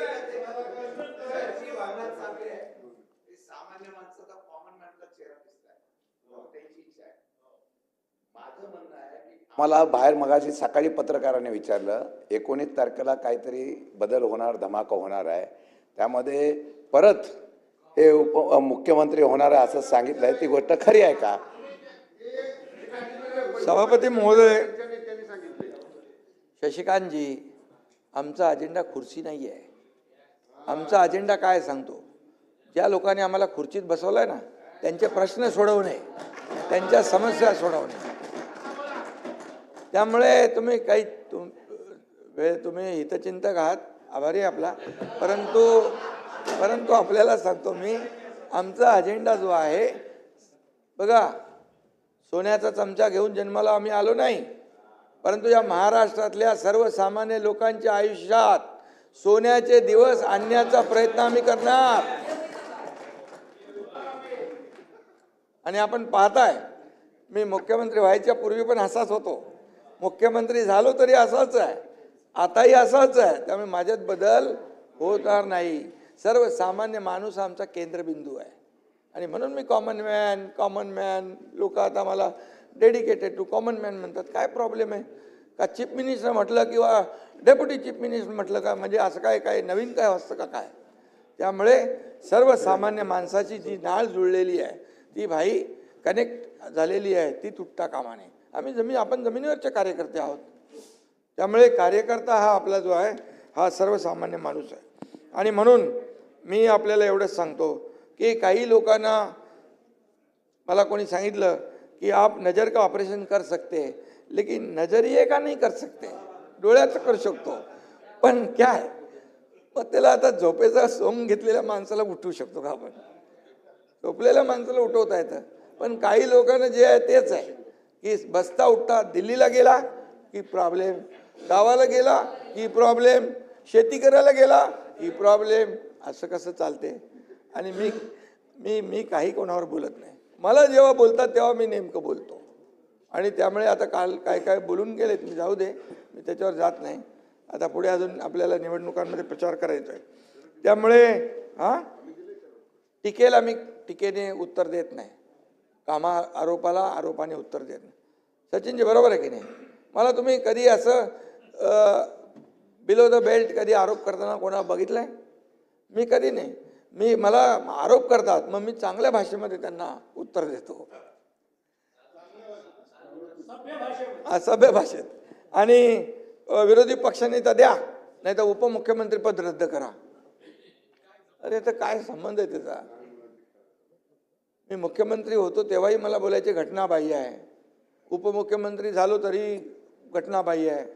मला बाहेर मगाशी सकाळी पत्रकाराने विचारलं 19 तारखेला काहीतरी बदल होणार, धमाका होणार आहे, त्यामध्ये परत हे मुख्यमंत्री होणार आहे असं सांगितलंय. ती गोष्ट खरी आहे का? सभापती महोदय, शशिकांतजी, आमचा अजेंडा खुर्ची नाही आहे. आमचा अजेंडा काय सांगतो, ज्या लोकांनी आम्हाला खुर्चीत बसवलंय ना त्यांचे प्रश्न सोडवणे, त्यांच्या समस्या सोडवणे. त्यामुळे तुम्ही तुम्ही हितचिंतक आहात, आभारी आहे आपला. परंतु आपल्याला सांगतो मी, आमचा अजेंडा जो आहे बघा, सोन्याचा चमचा घेऊन जन्माला आम्ही आलो नाही, परंतु या महाराष्ट्रातल्या सर्वसामान्य लोकांच्या आयुष्यात सोन्याचे दिवस आणण्याचा प्रयत्न आम्ही करणार. आणि आपण पाहताय, मी मुख्यमंत्री व्हायच्या पूर्वी पण असाच होतो, मुख्यमंत्री झालो तरी असाच आहे, आताही असाच आहे. त्यामुळे माझ्यात बदल होणार नाही. सर्वसामान्य माणूस आमचा केंद्रबिंदू आहे. आणि म्हणून मी कॉमन मॅन लोक आता मला डेडिकेटेड टू कॉमन मॅन म्हणतात. काय प्रॉब्लेम आहे का? चीफ मिनिस्टर म्हटलं किंवा डेप्युटी चीफ मिनिस्टर म्हटलं का म्हणजे असं काय नवीन काय असतं का? काय त्यामुळे सर्वसामान्य माणसाची जी नाळ जुळलेली आहे ती भाई कनेक्ट झालेली आहे, ती तुटता कामा नये. आपण जमिनीवरचे कार्यकर्ते आहोत. त्यामुळे कार्यकर्ता हा आपला जो आहे हा सर्वसामान्य माणूस आहे. आणि म्हणून मी आपल्याला एवढंच सांगतो की काही लोकांना मला कोणी सांगितलं कि आप नज़र का ऑपरेशन कर सकते हैं, लेकिन नजरिए का नहीं कर सकते. डोळ्याचं करू शकतो, पण क्या आहे मग त्याला आता झोपेचा सोंग घेतलेल्या माणसाला उठवू शकतो का आपण? झोपलेल्या माणसाला उठवता येतं, पण काही लोकांना जे आहे तेच आहे की बसता उठता दिल्लीला गेला की प्रॉब्लेम, गावाला गेला की प्रॉब्लेम, शेती करायला गेला की प्रॉब्लेम. असं कसं चालते? आणि मी मी मी काही कोणावर बोलत नाही. मला जेव्हा बोलतात तेव्हा मी नेमकं बोलतो. आणि त्यामुळे आता काल काय काय बोलून गेलेत, मी जाऊ दे, मी त्याच्यावर जात नाही. आता पुढे अजून आपल्याला निवडणुकांमध्ये प्रचार करायचा आहे. त्यामुळे टीकेला मी टीकेने उत्तर देत नाही, आरोपाला आरोपाने उत्तर देत नाही. सचिनजी बरोबर आहे की नाही? मला तुम्ही कधी असं बिलो द बेल्ट कधी आरोप करताना कोणा बघितलंय? मी कधी नाही. मला आरोप करतात, मग मी चांगल्या भाषेमध्ये त्यांना उत्तर देतो, असभ्य भाषेत. आणि विरोधी पक्षाने तर द्या, नाही तर उपमुख्यमंत्री पद रद्द करा. अरे तर काय संबंध आहे त्याचा? मी मुख्यमंत्री होतो तेव्हाही मला बोलायची घटनाबाह्य आहे, उपमुख्यमंत्री झालो तरी घटनाबाह्य आहे.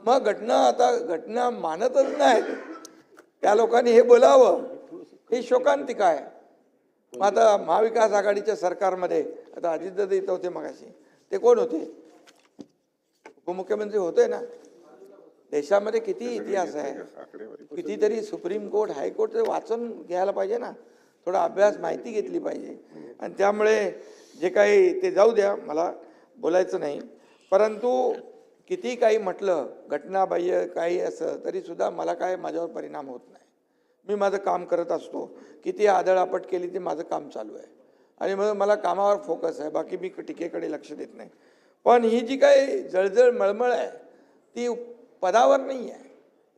मग आता घटना मानतच नाहीत, त्या लोकांनी हे बोलावं, ही शोकांतिका आहे. मग आता महाविकास आघाडीच्या सरकारमध्ये आता अजितदादा इथं होते मगाशी, ते कोण होते? उपमुख्यमंत्री होते ना. देशामध्ये किती इतिहास आहे, कितीतरी सुप्रीम कोर्ट हायकोर्ट वाचून घ्यायला पाहिजे ना, थोडा अभ्यास माहिती घेतली पाहिजे. आणि त्यामुळे जे काही ते जाऊ द्या, मला बोलायचं नाही. परंतु किती काही म्हटलं, घटनाबाह्य काही असं तरी सुद्धा मला काय माझ्यावर परिणाम होत नाही. मी माझं काम करत असतो. किती आदळआपट केली ते माझं काम चालू आहे आणि मग मला कामावर फोकस आहे, बाकी मी टीकेकडे लक्ष देत नाही. पण ही जी काही जळजळ मळमळ आहे ती पदावर नाही आहे.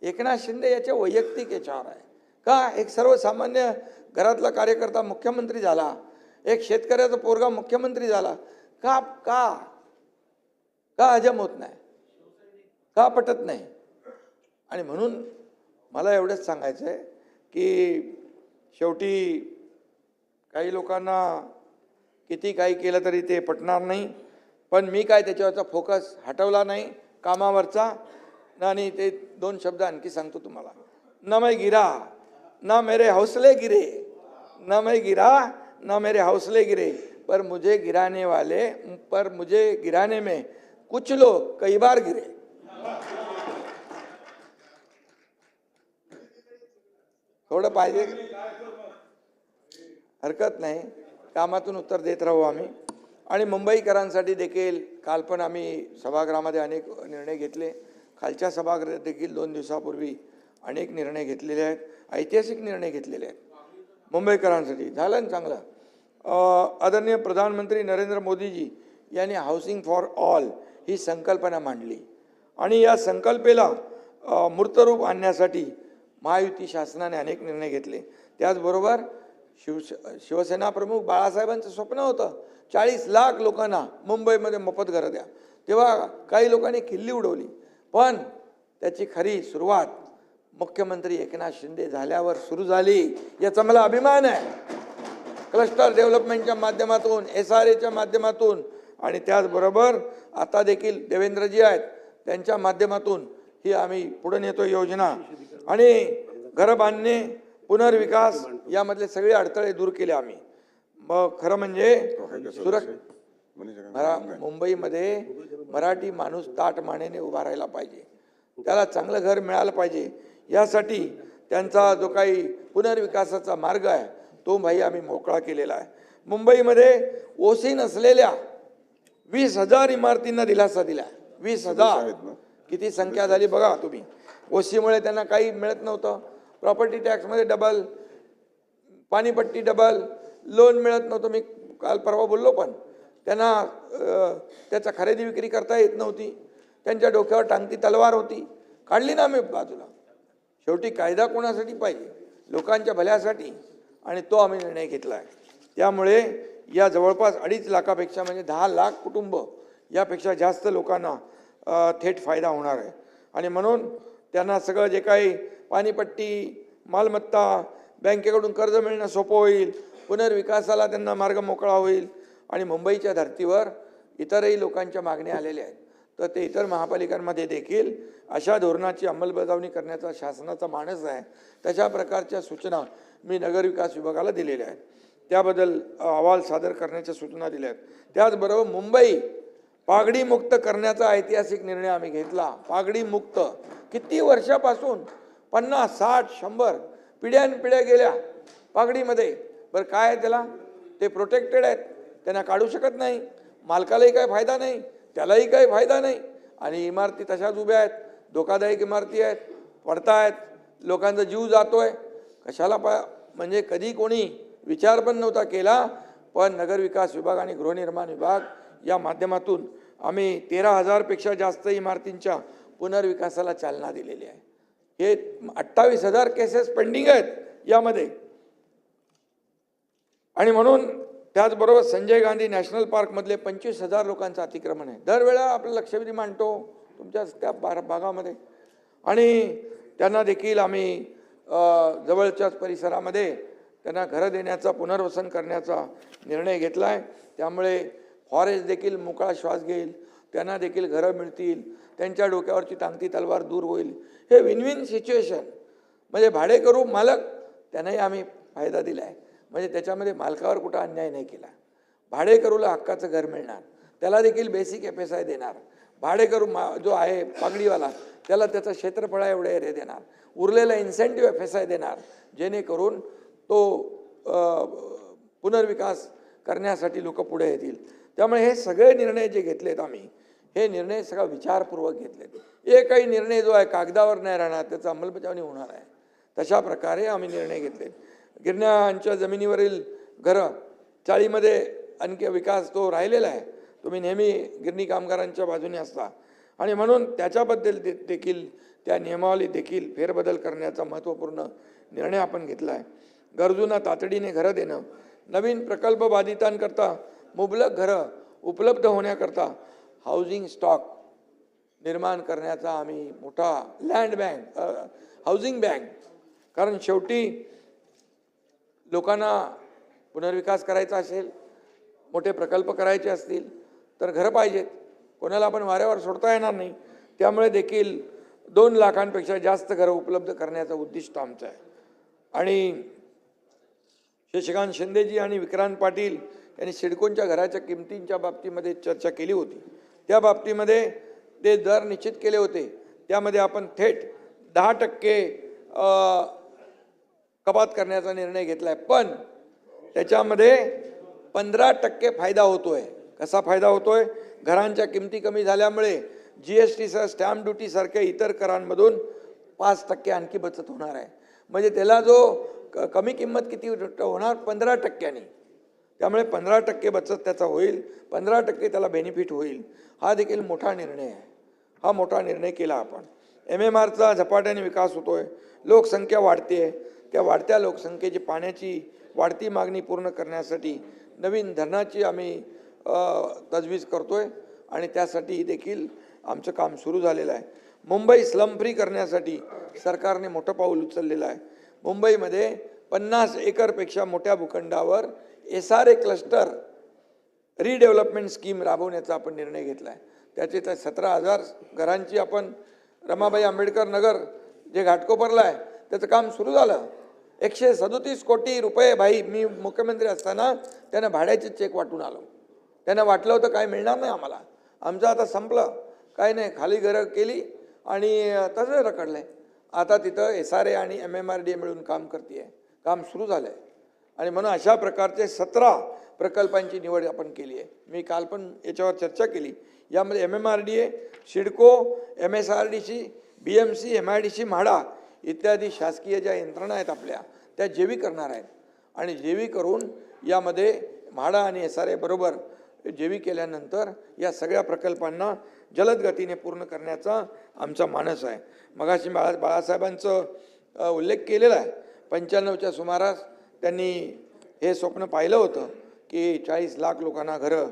एकनाथ शिंदे याच्या वैयक्तिक याच्यावर आहे का? एक सर्वसामान्य घरातला कार्यकर्ता मुख्यमंत्री झाला, एक शेतकऱ्याचा पोरगा मुख्यमंत्री झाला, का का का हजम होत नाही, का पटत नाही? आणि म्हणून मला एवढंच सांगायचं आहे की शेवटी काही लोकांना किती काही केलं तरी ते पटणार नाही. पण मी काय त्याच्यावरचा फोकस हटवला नाही, कामावरचा. आणि ते दोन शब्द आणखी सांगतो तुम्हाला. न मैं गिरा ना मेरे हौसले गिरे, न मैं गिरा ना मेरे हौसले गिरे, पर मुझे गिराने में कुछ लोग कई बार गिरे. थोडं पाहिजे, हरकत नाही, कामातून उत्तर देत राहू आम्ही. आणि मुंबईकरांसाठी देखील काल पण आम्ही सभागृहामध्ये अनेक निर्णय घेतले. खालच्या सभागृहात देखील 2 दिवसापूर्वी अनेक निर्णय घेतलेले आहेत, ऐतिहासिक निर्णय घेतलेले आहेत मुंबईकरांसाठी. झालं ना चांगलं. आदरणीय प्रधानमंत्री नरेंद्र मोदीजी यांनी हाऊसिंग फॉर ऑल ही संकल्पना मांडली आणि या संकल्पेला मूर्तरूप आणण्यासाठी महायुती शासनाने अनेक निर्णय घेतले. त्याचबरोबर शिवसेना प्रमुख बाळासाहेबांचं स्वप्न होतं 40 लाख लोकांना मुंबईमध्ये मोफत घरं द्या. तेव्हा काही लोकांनी खिल्ली उडवली, पण त्याची खरी सुरुवात मुख्यमंत्री एकनाथ शिंदे झाल्यावर सुरू झाली, याचा मला अभिमान आहे. क्लस्टर डेव्हलपमेंटच्या माध्यमातून, SRAच्या माध्यमातून आणि त्याचबरोबर आता देखील देवेंद्रजी आहेत त्यांच्या माध्यमातून ही आम्ही पुढे नेतो योजना. आणि घरं बांधणे, पुनर्विकास यामधले सगळे अडथळे दूर केले आम्ही. मग खरं म्हणजे मुंबईमध्ये मराठी माणूस ताट मानेने उभा राहायला पाहिजे, त्याला चांगलं घर मिळालं पाहिजे. यासाठी त्यांचा जो काही पुनर्विकासाचा मार्ग आहे तो भाई आम्ही मोकळा केलेला आहे. मुंबईमध्ये ओसी नसलेल्या 20,000 इमारतींना दिलासा दिला. 20,000 किती संख्या झाली बघा तुम्ही. ओसीमुळे त्यांना काही मिळत नव्हतं, प्रॉपर्टी टॅक्समध्ये डबल, पाणीपट्टी डबल, लोन मिळत नव्हतं. मी काल परवा बोललो, पण त्यांना त्याचा खरेदी विक्री करता येत नव्हती. त्यांच्या डोक्यावर टांगती तलवार होती, काढली ना आम्ही बाजूला. शेवटी कायदा कोणासाठी पाहिजे? लोकांच्या भल्यासाठी, आणि तो आम्ही निर्णय घेतला आहे. त्यामुळे या जवळपास 2.5 लाखापेक्षा म्हणजे 10 लाख कुटुंब यापेक्षा जास्त लोकांना थेट फायदा होणार आहे. आणि म्हणून त्यांना सगळं जे काही पाणीपट्टी, मालमत्ता, बँकेकडून कर्ज मिळणं सोपं होईल, पुनर्विकासाला त्यांना मार्ग मोकळा होईल. आणि मुंबईच्या धर्तीवर इतरही लोकांच्या मागण्या आलेल्या आहेत, तर ते इतर महापालिकांमध्ये देखील अशा धोरणाची अंमलबजावणी करण्याचा शासनाचा मानस आहे. तशा प्रकारच्या सूचना मी नगरविकास विभागाला दिलेल्या आहेत. त्याबद्दल अहवाल सादर करण्याच्या सूचना दिल्या आहेत. त्याचबरोबर मुंबई पागडी मुक्त करण्याचा ऐतिहासिक निर्णय आम्ही घेतला. पागडी मुक्त किती वर्षापासून 50, 60, 100 पिढ्यानपिढ्या गेल्या पागडीमध्ये. बरं काय आहे त्याला, ते प्रोटेक्टेड आहेत, त्यांना काढू शकत नाही, मालकालाही काही फायदा नाही, त्यालाही काही फायदा नाही. आणि इमारती तशाच उभ्या आहेत, धोकादायक इमारती आहेत, पडतायत, लोकांचा जीव जातोय. कशाला म्हणजे कधी कोणी विचार पण नव्हता केला. पण नगरविकास विभाग आणि गृहनिर्माण विभाग या माध्यमातून आम्ही 13,000 पेक्षा जास्त इमारतींच्या पुनर्विकासाला चालना दिलेली आहे. हे 28,000 केसेस पेंडिंग आहेत यामध्ये. आणि म्हणून त्याचबरोबर संजय गांधी नॅशनल पार्कमधले 25,000 लोकांचं अतिक्रमण आहे. दरवेळा आपलं लक्षवेधी मांडतो तुमच्या त्या भागामध्ये, आणि त्यांना देखील आम्ही जवळच्याच परिसरामध्ये त्यांना घरं देण्याचा, पुनर्वसन करण्याचा निर्णय घेतला आहे. त्यामुळे फॉरेस्ट देखील मोकळा श्वास घेईल, त्यांना देखील घरं मिळतील, त्यांच्या डोक्यावरची टांगती तलवार दूर होईल. हे विन विन सिच्युएशन. म्हणजे भाडेकरू मालक त्यांनाही आम्ही फायदा दिला आहे. म्हणजे त्याच्यामध्ये मालकावर कुठं अन्याय नाही केला. भाडेकरूला हक्काचं घर मिळणार, त्याला देखील बेसिक FSI देणार. भाडेकरू जो आहे पागडीवाला त्याला त्याचं क्षेत्रफळा एवढे एरिया देणार, उरलेला इन्सेंटिव्ह FSI देणार, जेणेकरून तो पुनर्विकास करण्यासाठी लोक पुढे येतील. त्यामुळे हे सगळे निर्णय जे घेतलेत आम्ही, हे निर्णय सगळा विचारपूर्वक घेतलेत. एकही निर्णय जो आहे कागदावर नाही राहणार, त्याचं अंमलबजावणी होणार आहे. तशा प्रकारे आम्ही निर्णय घेतलेत. गिरण्यांच्या जमिनीवरील घरं चाळीमध्ये आणखी विकास तो राहिलेला आहे. तुम्ही नेहमी गिरणी कामगारांच्या बाजूने असता, आणि म्हणून त्याच्याबद्दल देखील त्या नियमावली देखील फेरबदल करण्याचा महत्त्वपूर्ण निर्णय आपण घेतला आहे. गरजूंना तातडीने घरं देणं, नवीन प्रकल्प बाधितांकरता मुबलक घरं उपलब्ध होण्याकरता हाऊसिंग स्टॉक निर्माण करण्याचा आम्ही मोठा लँड बँक, हाऊसिंग बँक, कारण शेवटी लोकांना पुनर्विकास करायचा असेल, मोठे प्रकल्प करायचे असतील तर घरं पाहिजेत, कोणाला आपण वाऱ्यावर सोडता येणार नाही. त्यामुळे देखील 2 लाखांपेक्षा जास्त घरं उपलब्ध करण्याचं उद्दिष्ट आमचं आहे. आणि शशिकांत शिंदेजी आणि विक्रांत पाटील यांनी सिडकोच्या घराच्या किमतींच्या बाबतीमध्ये चर्चा केली होती. त्या बाबतीमध्ये ते दर निश्चित केले होते. त्यामध्ये आपण थेट 10% कपात करण्याचा निर्णय घेतला आहे. पण त्याच्यामध्ये 15% फायदा होतोय. कसा फायदा होतोय? घरांच्या किमती कमी झाल्यामुळे GST स्टॅम्प ड्युटी सारख्या इतर करांमधून 5% आणखी बचत होणार आहे. म्हणजे त्याला जो कमी किंमत किती होणार? 15%. त्यामुळे 15% बचत त्याचा होईल, 15% त्याला बेनिफिट होईल. हा देखील मोठा निर्णय आहे. हा मोठा निर्णय केला आपण. MMRचा झपाट्याने विकास होतोय, लोकसंख्या वाढते. त्या वाढत्या लोकसंख्येची पाण्याची वाढती मागणी पूर्ण करण्यासाठी नवीन धरणाची आम्ही तजवीज करतोय, आणि त्यासाठी देखील आमचं काम सुरू झालेलं आहे. मुंबई स्लम फ्री करण्यासाठी सरकारने मोठं पाऊल उचललेलं आहे. मुंबईमध्ये 50 एकरपेक्षा मोठ्या भूखंडावर SRA क्लस्टर रिडेव्हलपमेंट स्कीम राबवण्याचा आपण निर्णय घेतला आहे. त्याचे तर 17,000 घरांची आपण रमाबाई आंबेडकर नगर जे घाटकोपरला आहे त्याचं काम सुरू झालं. 137 कोटी रुपये भाई, मी मुख्यमंत्री असताना त्यांना भाड्याचे चेक वाटून आलो. त्यांना वाटलं होतं काय मिळणार नाही आम्हाला, आमचं आता संपलं, काय नाही, खाली घरं केली आणि तसं रखडलं आहे. आता तिथं SRA आणि MMRDA मिळून काम करते आहे, काम सुरू झालं आहे. आणि म्हणून अशा प्रकारचे 17 प्रकल्पांची निवड आपण केली आहे. मी काल पण याच्यावर चर्चा केली. यामध्ये MMRDA, CIDCO, MSRDC, BMC, MIDC, MHADA इत्यादी शासकीय ज्या यंत्रणा आहेत आपल्या त्या जैविक करणार आहेत. आणि जैविक करून यामध्ये म्हाडा आणि SRA बरोबर जैविक केल्यानंतर या सगळ्या प्रकल्पांना जलद गतीने पूर्ण करण्याचा आमचा मानस आहे. मगाशी बाळासाहेबांचं उल्लेख केलेला आहे. 95च्या सुमारास त्यांनी हे स्वप्न पाहिलं होतं की 40 लाख लोकांना घरं,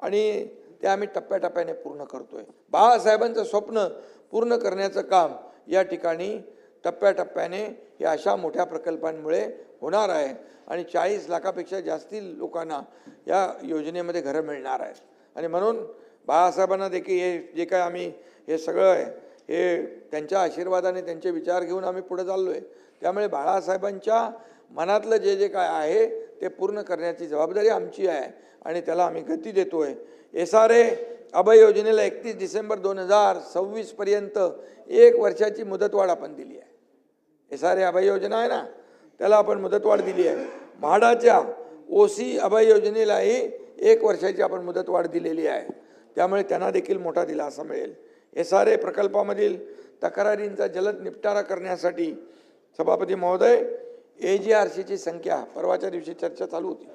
आणि ते आम्ही टप्प्याटप्प्याने पूर्ण करतोय. बाळासाहेबांचं स्वप्न पूर्ण करण्याचं काम या ठिकाणी टप्प्याटप्प्याने या अशा मोठ्या प्रकल्पांमुळे होणार आहे आणि 40 लाखापेक्षा जास्ती लोकांना या योजनेमध्ये घरं मिळणार आहेत. आणि म्हणून बाळासाहेबांना देखील हे जे काय आम्ही हे सगळं आहे हे त्यांच्या आशीर्वादाने त्यांचे विचार घेऊन आम्ही पुढे चाललो आहे. त्यामुळे बाळासाहेबांच्या मनातलं जे जे काय आहे ते पूर्ण करण्याची जबाबदारी आमची आहे आणि त्याला आम्ही गती देतो आहे. SRA अभय योजनेला 31 डिसेंबर 2026 पर्यंत 1 वर्षाची मुदतवाढ आपण दिली आहे. SRA अभय योजना आहे ना, त्याला आपण मुदतवाढ दिली आहे. म्हाडाच्या OC अभय योजनेलाही 1 वर्षाची आपण मुदतवाढ दिलेली आहे. त्यामुळे त्यांना देखील मोठा दिलासा मिळेल. SRA प्रकल्पामधील तक्रारींचा जलद निपटारा करण्यासाठी सभापती महोदय AGRCची संख्या परवाच्या दिवशी चर्चा चालू होती,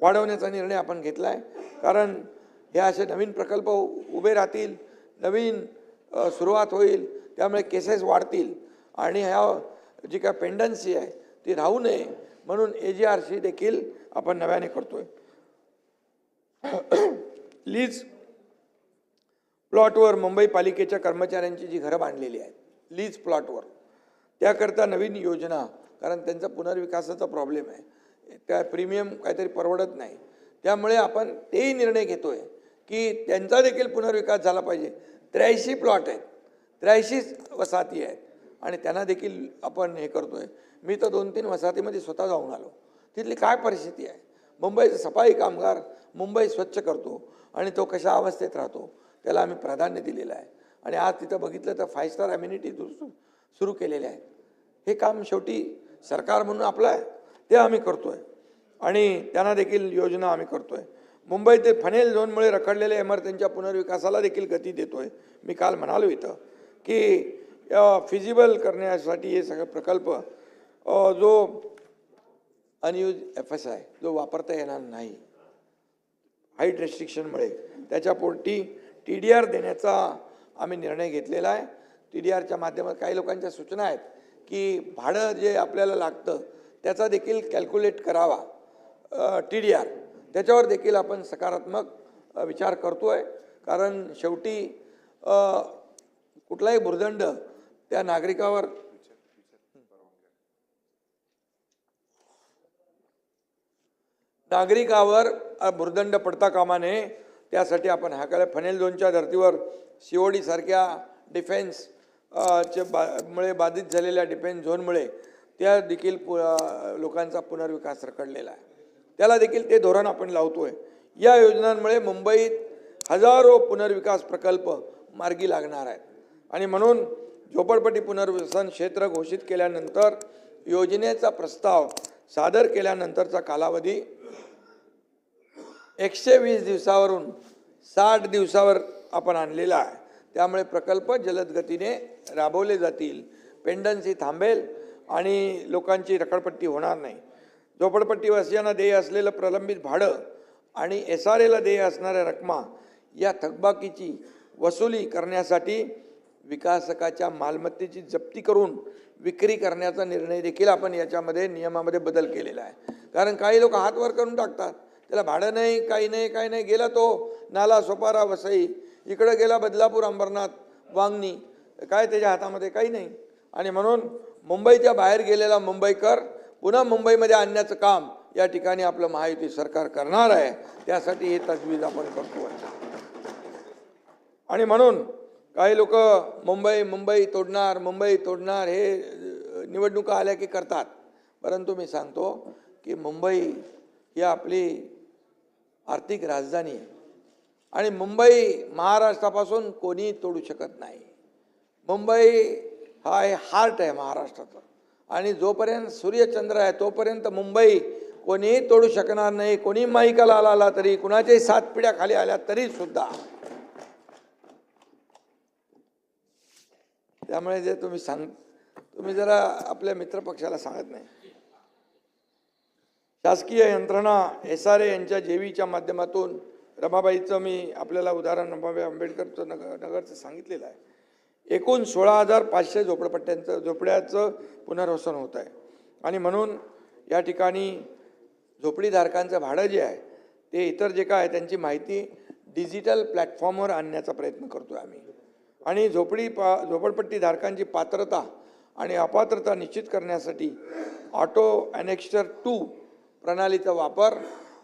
वाढवण्याचा निर्णय आपण घेतला आहे. कारण हे असे नवीन प्रकल्प उभे राहतील, नवीन सुरुवात होईल, त्यामुळे केसेस वाढतील आणि ह्या जी काय पेंडन्सी आहे ती राहू नये म्हणून AGRC देखील आपण नव्याने करतोय. लीज प्लॉटवर मुंबई पालिकेच्या कर्मचाऱ्यांची जी घरं बांधलेली आहेत लीज प्लॉटवर, त्याकरता नवीन योजना, कारण त्यांचा पुनर्विकासाचा प्रॉब्लेम आहे, त्या प्रीमियम काहीतरी परवडत नाही, त्यामुळे आपण तेही निर्णय घेतोय की त्यांचा देखील पुनर्विकास झाला पाहिजे. 83 प्लॉट आहेत, 83 वसाहती आहेत आणि त्यांना देखील आपण हे करतोय. मी तर 2-3 वसाहतीमध्ये स्वतः जाऊन आलो, तिथली काय परिस्थिती आहे. मुंबईचा सफाई कामगार मुंबई स्वच्छ करतो आणि तो कशा अवस्थेत राहतो त्याला आम्ही प्राधान्य दिलेलं आहे. आणि आज तिथं बघितलं तर 5 स्टार अम्युनिटी सुरू केलेले आहेत. हे काम शेवटी सरकार म्हणून आपलं आहे, ते आम्ही करतोय आणि त्यांना देखील योजना आम्ही करतोय. मुंबईतील फनेल झोनमुळे रखडलेल्या इमारतींच्या पुनर्विकासाला देखील गती देतोय. मी काल म्हणालो इथं की फिजिबल करण्यासाठी हे सगळे प्रकल्प जो अनयूज FSI जो वापरता येणार नाही हाईट रेस्ट्रिक्शनमुळे, त्याच्या पोटी TDR देण्याचा आम्ही निर्णय घेतलेला आहे. TDRच्या माध्यमात काही लोकांच्या सूचना आहेत की भाडं जे आपल्याला लागतं त्याचा देखील कॅल्क्युलेट करावा TDR, त्याच्यावर देखील आपण सकारात्मक विचार करतोय. कारण शेवटी कुठलाही भुर्दंड त्या नागरिकावर भुर्दंड पडता कामा नये, त्यासाठी आपण हा केला. फनेल झोनच्या धर्तीवर COD सारख्या डिफेन्स मुळे बाधित झालेल्या डिफेन्स झोनमुळे त्या देखील लोकांचा पुनर्विकास रखडलेला आहे, त्याला देखील ते धोरण आपण लावतोय. या योजनांमुळे मुंबईत हजारो पुनर्विकास प्रकल्प मार्गी लागणार आहेत आणि म्हणून झोपडपट्टी पुनर्वसन क्षेत्र घोषित केल्यानंतर योजनेचा प्रस्ताव सादर केल्यानंतरचा कालावधी 120 दिवसावरून 60 दिवसावर आपण आणलेला आहे. त्यामुळे प्रकल्प जलद गतीने राबवले जातील, पेंडन्सी थांबेल आणि लोकांची रखडपट्टी होणार नाही. झोपडपट्टीवासियांना देय असलेलं प्रलंबित भाडं आणि SRAला देय असणाऱ्या रकमा या थकबाकीची वसुली करण्यासाठी विकासकाच्या मालमत्तेची जप्ती करून विक्री करण्याचा निर्णय देखील आपण याच्यामध्ये नियमामध्ये बदल केलेला आहे. कारण काही लोक हात वर करून टाकतात, त्याला भाडं नाही, काही नाही, गेला तो नाला सोपारा वसई, इकडं गेला बदलापूर अंबरनाथ वांगणी, काय त्याच्या हातामध्ये काही नाही. आणि म्हणून मुंबईच्या बाहेर गेलेला मुंबईकर पुन्हा मुंबईमध्ये आणण्याचं काम या ठिकाणी आपलं महायुती सरकार करणार आहे. त्यासाठी हे तजवीज आपण करतो. आणि म्हणून काही लोक मुंबई तोडणार हे निवडणुका आल्या की करतात, परंतु मी सांगतो की मुंबई ही आपली आर्थिक राजधानी आहे आणि मुंबई महाराष्ट्रापासून कोणी तोडू शकत नाही. मुंबई हा हार्ट आहे महाराष्ट्राचा आणि जोपर्यंत सूर्यचंद्र आहे तोपर्यंत मुंबई कोणीही तोडू शकणार नाही. कोणी माईकाला आला तरी, कुणाच्याही 7 पिढ्या खाली आल्या तरी सुद्धा. त्यामुळे जे तुम्ही जरा आपल्या मित्रपक्षाला सांगत नाही. शासकीय यंत्रणा SRA यांच्या जेवीच्या माध्यमातून रमाबाईचं मी आपल्याला उदाहरण रमाबाई आंबेडकरचं नगरचं सांगितलेलं आहे. एकूण 16,500 झोपड्याचं पुनर्वसन होत आहे. आणि म्हणून या ठिकाणी झोपडीधारकांचं भाडं जे आहे ते इतर जे काय आहे त्यांची माहिती डिजिटल प्लॅटफॉर्मवर आणण्याचा प्रयत्न करतो आहे आम्ही. आणि झोपडपट्टीधारकांची पात्रता आणि अपात्रता निश्चित करण्यासाठी ऑटो ॲनेक्स्टर 2 प्रणालीचा वापर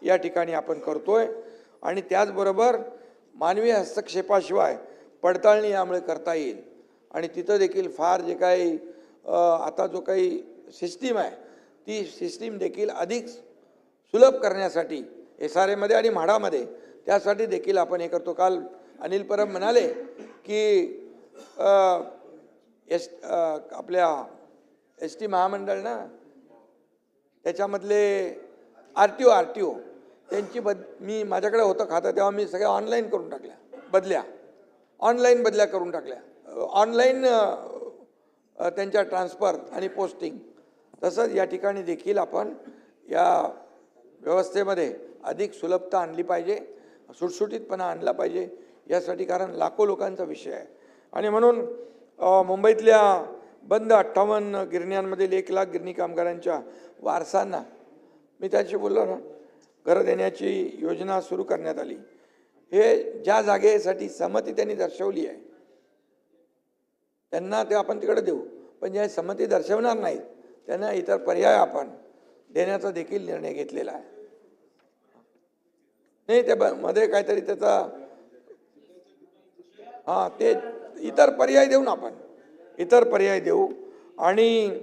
या ठिकाणी आपण करतोय. आणि त्याचबरोबर मानवी हस्तक्षेपाशिवाय पडताळणी यामुळे करता येईल. आणि तिथं देखील फार जे काही आता जो काही सिस्टीम आहे ती सिस्टीम देखील अधिक सुलभ करण्यासाठी SRA आणि म्हाडामध्ये त्यासाठी देखील आपण हे करतो. काल अनिल परब म्हणाले की आपल्या ST महामंडळ ना त्याच्यामधले RTO त्यांची मी माझ्याकडे होतं खातं तेव्हा मी सगळ्या ऑनलाईन करून टाकल्या ऑनलाईन बदल्या करून टाकल्या. ऑनलाईन त्यांच्या ट्रान्सफर आणि पोस्टिंग. तसंच या ठिकाणी देखील आपण या व्यवस्थेमध्ये अधिक सुलभता आणली पाहिजे, सुटसुटीतपणा आणला पाहिजे यासाठी, कारण लाखो लोकांचा विषय आहे. आणि म्हणून मुंबईतल्या बंद 58 गिरण्यांमधील 1 लाख गिरणी कामगारांच्या वारसांना मी त्याशी बोललो ना, घरं देण्याची योजना सुरू करण्यात आली. हे ज्या जागेसाठी सहमती त्यांनी दर्शवली आहे त्यांना ते आपण तिकडे देऊ, पण ज्या सहमती दर्शवणार नाहीत त्यांना इतर पर्याय आपण देण्याचा देखील निर्णय घेतलेला आहे. नाही त्या मध्ये काहीतरी त्याचा ते इतर पर्याय देऊ ना, आपण इतर पर्याय देऊ. आणि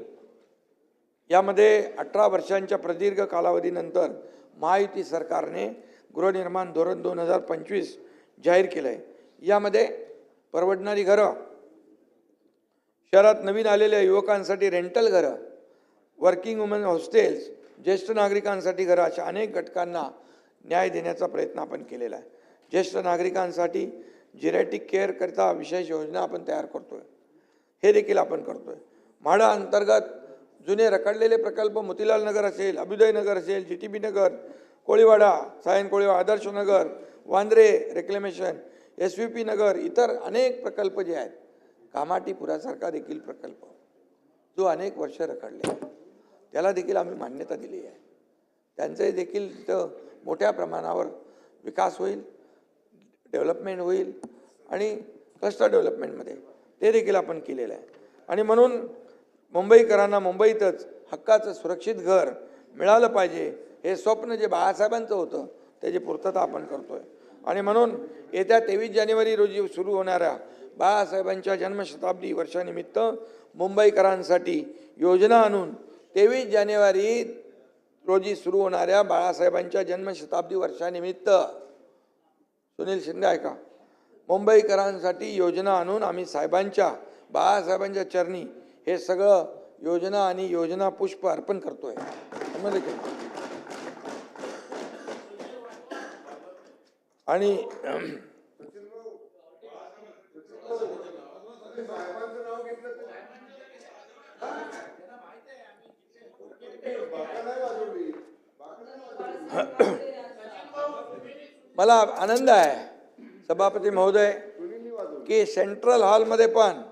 यामध्ये 18 वर्षांच्या प्रदीर्घ कालावधीनंतर महायुती सरकारने गृहनिर्माण धोरण 2025 जाहीर केलं आहे. यामध्ये परवडणारी घरं, शहरात नवीन आलेल्या युवकांसाठी रेंटल घरं, वर्किंग वुमन हॉस्टेल्स, ज्येष्ठ नागरिकांसाठी घरं, अशा अनेक घटकांना न्याय देण्याचा प्रयत्न आपण केलेला आहे. ज्येष्ठ नागरिकांसाठी जिरॅटिक केअरकरिता विशेष योजना आपण तयार करतोय, हे देखील आपण करतोय. म्हाडा अंतर्गत जुने रखडलेले प्रकल्प मोतीलाल नगर असेल, अभ्युदय नगर असेल, GTB नगर, कोळीवाडा, सायन कोळीवाडा, आदर्श नगर, वांद्रे रेक्लेमेशन, SVP नगर, इतर अनेक प्रकल्प जे आहेत, कामाटीपुरासारखा देखील प्रकल्प जो अनेक वर्ष रखडले त्याला देखील आम्ही मान्यता दिली आहे. त्यांचे देखील तिथं मोठ्या प्रमाणावर विकास होईल, डेव्हलपमेंट होईल आणि क्लस्टर डेव्हलपमेंटमध्ये ते देखील आपण केलेलं आहे. आणि म्हणून मुंबईकरांना मुंबईतच हक्काचं सुरक्षित घर मिळालं पाहिजे हे स्वप्न जे बाळासाहेबांचं होतं त्याची पूर्तता आपण करतोय. आणि म्हणून येत्या 23 जानेवारी रोजी सुरू होणाऱ्या बाळासाहेबांच्या जन्मशताब्दी वर्षानिमित्त मुंबईकरांसाठी योजना आणून 23 जानेवारी रोजी सुरू होणाऱ्या बाळासाहेबांच्या जन्मशताब्दी वर्षानिमित्त सुनील शिंदे ऐका, मुंबईकरांसाठी योजना आणून आम्ही बाळासाहेबांच्या चरणी हे सगळं योजना आणि योजना पुष्प अर्पण करतोय. आणि मला आनंद आहे सभापती महोदय की सेंट्रल हॉलमध्ये पण,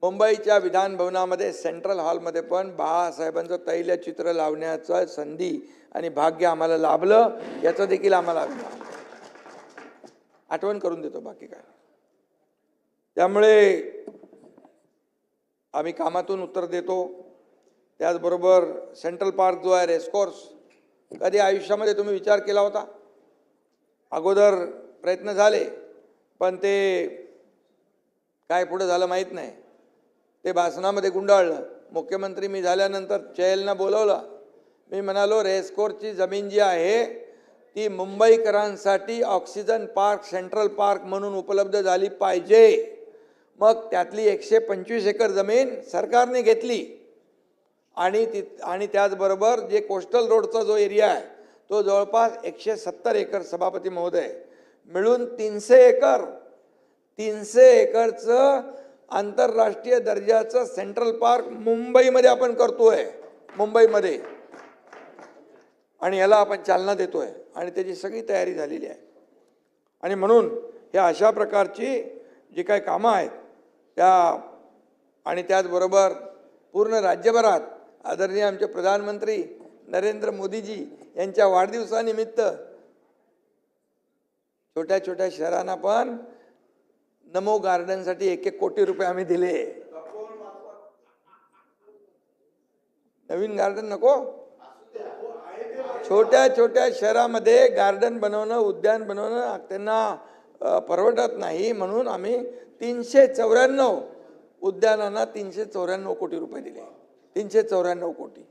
मुंबईच्या विधान भवनामध्ये सेंट्रल हॉलमध्ये पण बाळासाहेबांचं तैलचित्र लावण्याचं संधी आणि भाग्य आम्हाला लाभलं, याचं देखील आम्हाला आठवण करून देतो, बाकी काय. त्यामुळे आम्ही कामातून उत्तर देतो. त्याचबरोबर सेंट्रल पार्क जो आहे, रेसकोर्स, कधी आयुष्यामध्ये तुम्ही विचार केला होता? अगोदर प्रयत्न झाले पण ते काय पुढे झालं माहीत नाही. ते भाषणामध्ये गुंडाळलं. मुख्यमंत्री मी झाल्यानंतर चहलनं बोलवलं. मी म्हणालो रेसकोर्सची जमीन जी आहे ती मुंबईकरांसाठी ऑक्सिजन पार्क, सेंट्रल पार्क म्हणून उपलब्ध झाली पाहिजे. मग त्यातली 125 एकर जमीन सरकारने घेतली आणि त्याचबरोबर जे कोस्टल रोडचा जो एरिया आहे तो जवळपास 170 एकर सभापती महोदय मिळून 300 एकरचं आंतरराष्ट्रीय दर्जाचं सेंट्रल पार्क मुंबईमध्ये आपण करतोय, मुंबईमध्ये. आणि याला आपण चालना देतोय आणि त्याची सगळी तयारी झालेली आहे. आणि म्हणून ह्या अशा प्रकारची जी काही कामं आहेत त्या, आणि त्याचबरोबर पूर्ण राज्यभरात आदरणीय आमचे प्रधानमंत्री नरेंद्र मोदीजी यांच्या वाढदिवसानिमित्त छोट्या छोट्या शहरांना पण नमो गार्डनसाठी 1-1 कोटी रुपये आम्ही दिले. नवीन गार्डन नको, छोट्या छोट्या शहरामध्ये गार्डन बनवणं, उद्यान बनवणं त्यांना परवडत नाही, म्हणून आम्ही 394 उद्यानांना 394 कोटी रुपये दिले. 394 कोटी.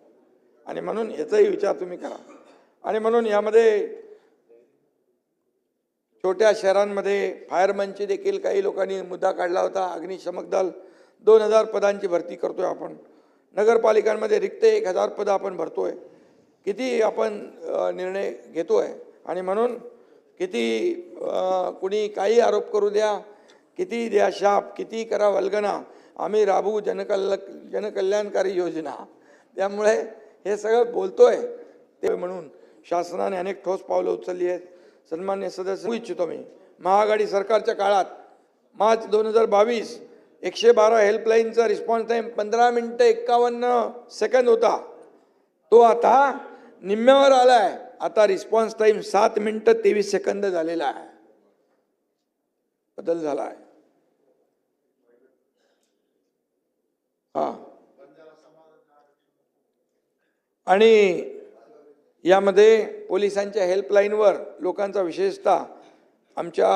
आणि म्हणून याचाही विचार तुम्ही करा. आणि म्हणून यामध्ये छोट्या शहरांमध्ये फायरमनची देखील काही लोकांनी मुद्दा काढला होता. अग्निशमक दल 2000 पदांची भरती करतोय आपण. नगरपालिकांमध्ये रिक्त 1000 पदं आपण भरतोय. किती आपण निर्णय घेतोय. आणि म्हणून किती कुणी काही आरोप करू द्या, किती द्या शाप, किती करा वल्गना, आम्ही राबवू जनकल्याणकारी योजना. त्यामुळे हे सगळं बोलतोय ते म्हणून शासनाने अनेक ठोस पावलं उचलली आहेत. सन्मान्य सदस्य इच्छितो मी, महाआघाडी सरकारच्या काळात मार्च 2022 112 हेल्पलाईनचा रिस्पॉन्स टाईम 15 मिनिटं 51 सेकंद होता. तो आता निम्म्यावर आलाय. आता रिस्पॉन्स टाईम 7 मिनिटं 23 सेकंद झालेला आहे. बदल झाला आहे. हा. आणि यामध्ये पोलिसांच्या हेल्पलाईनवर लोकांचा विशेषतः आमच्या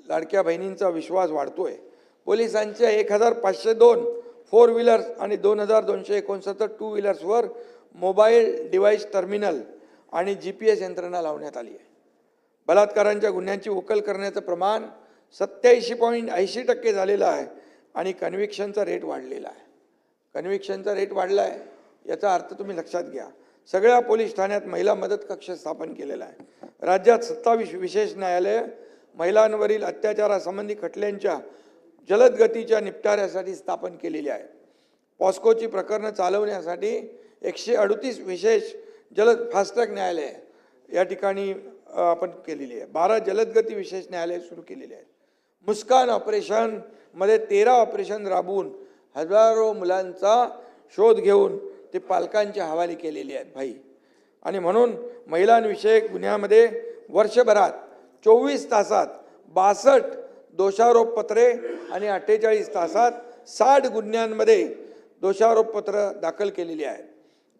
लाडक्या बहिणींचा विश्वास वाढतोय. पोलिसांच्या 1502 फोर व्हीलर्स आणि 2269 टू व्हीलर्सवर मोबाईल डिव्हाइस टर्मिनल आणि GPS यंत्रणा लावण्यात आली आहे. बलात्कारांच्या गुन्ह्यांची उकल करण्याचं प्रमाण 87.80% झालेलं आहे. आणि कन्व्हिक्शनचा रेट वाढलेला आहे. कन्व्हिक्शनचा रेट वाढला आहे याचा अर्थ तुम्ही लक्षात घ्या. सगळ्या पोलीस ठाण्यात महिला मदत कक्ष स्थापन केलेला आहे. राज्यात 27 विशेष न्यायालय महिलांवरील अत्याचारासंबंधी खटल्यांच्या जलद गतीच्या निपटाऱ्यासाठी स्थापन केलेली आहे. पॉस्कोची प्रकरणं चालवण्यासाठी 138 विशेष जलद फास्ट्रॅक न्यायालय या ठिकाणी आपण केलेली आहे. 12 जलदगती विशेष न्यायालय सुरू केलेली आहेत. मुस्कान ऑपरेशनमध्ये 13 ऑपरेशन राबवून हजारो मुलांचा शोध घेऊन ते पालकांच्या हवाली केलेले आहेत भाई. आणि म्हणून महिलांविषयक गुन्ह्यामध्ये वर्षभरात 24 तासात 62 दोषारोपपत्रे आणि 48 तासात 60 गुन्ह्यांमध्ये दोषारोपपत्र दाखल केलेली आहेत.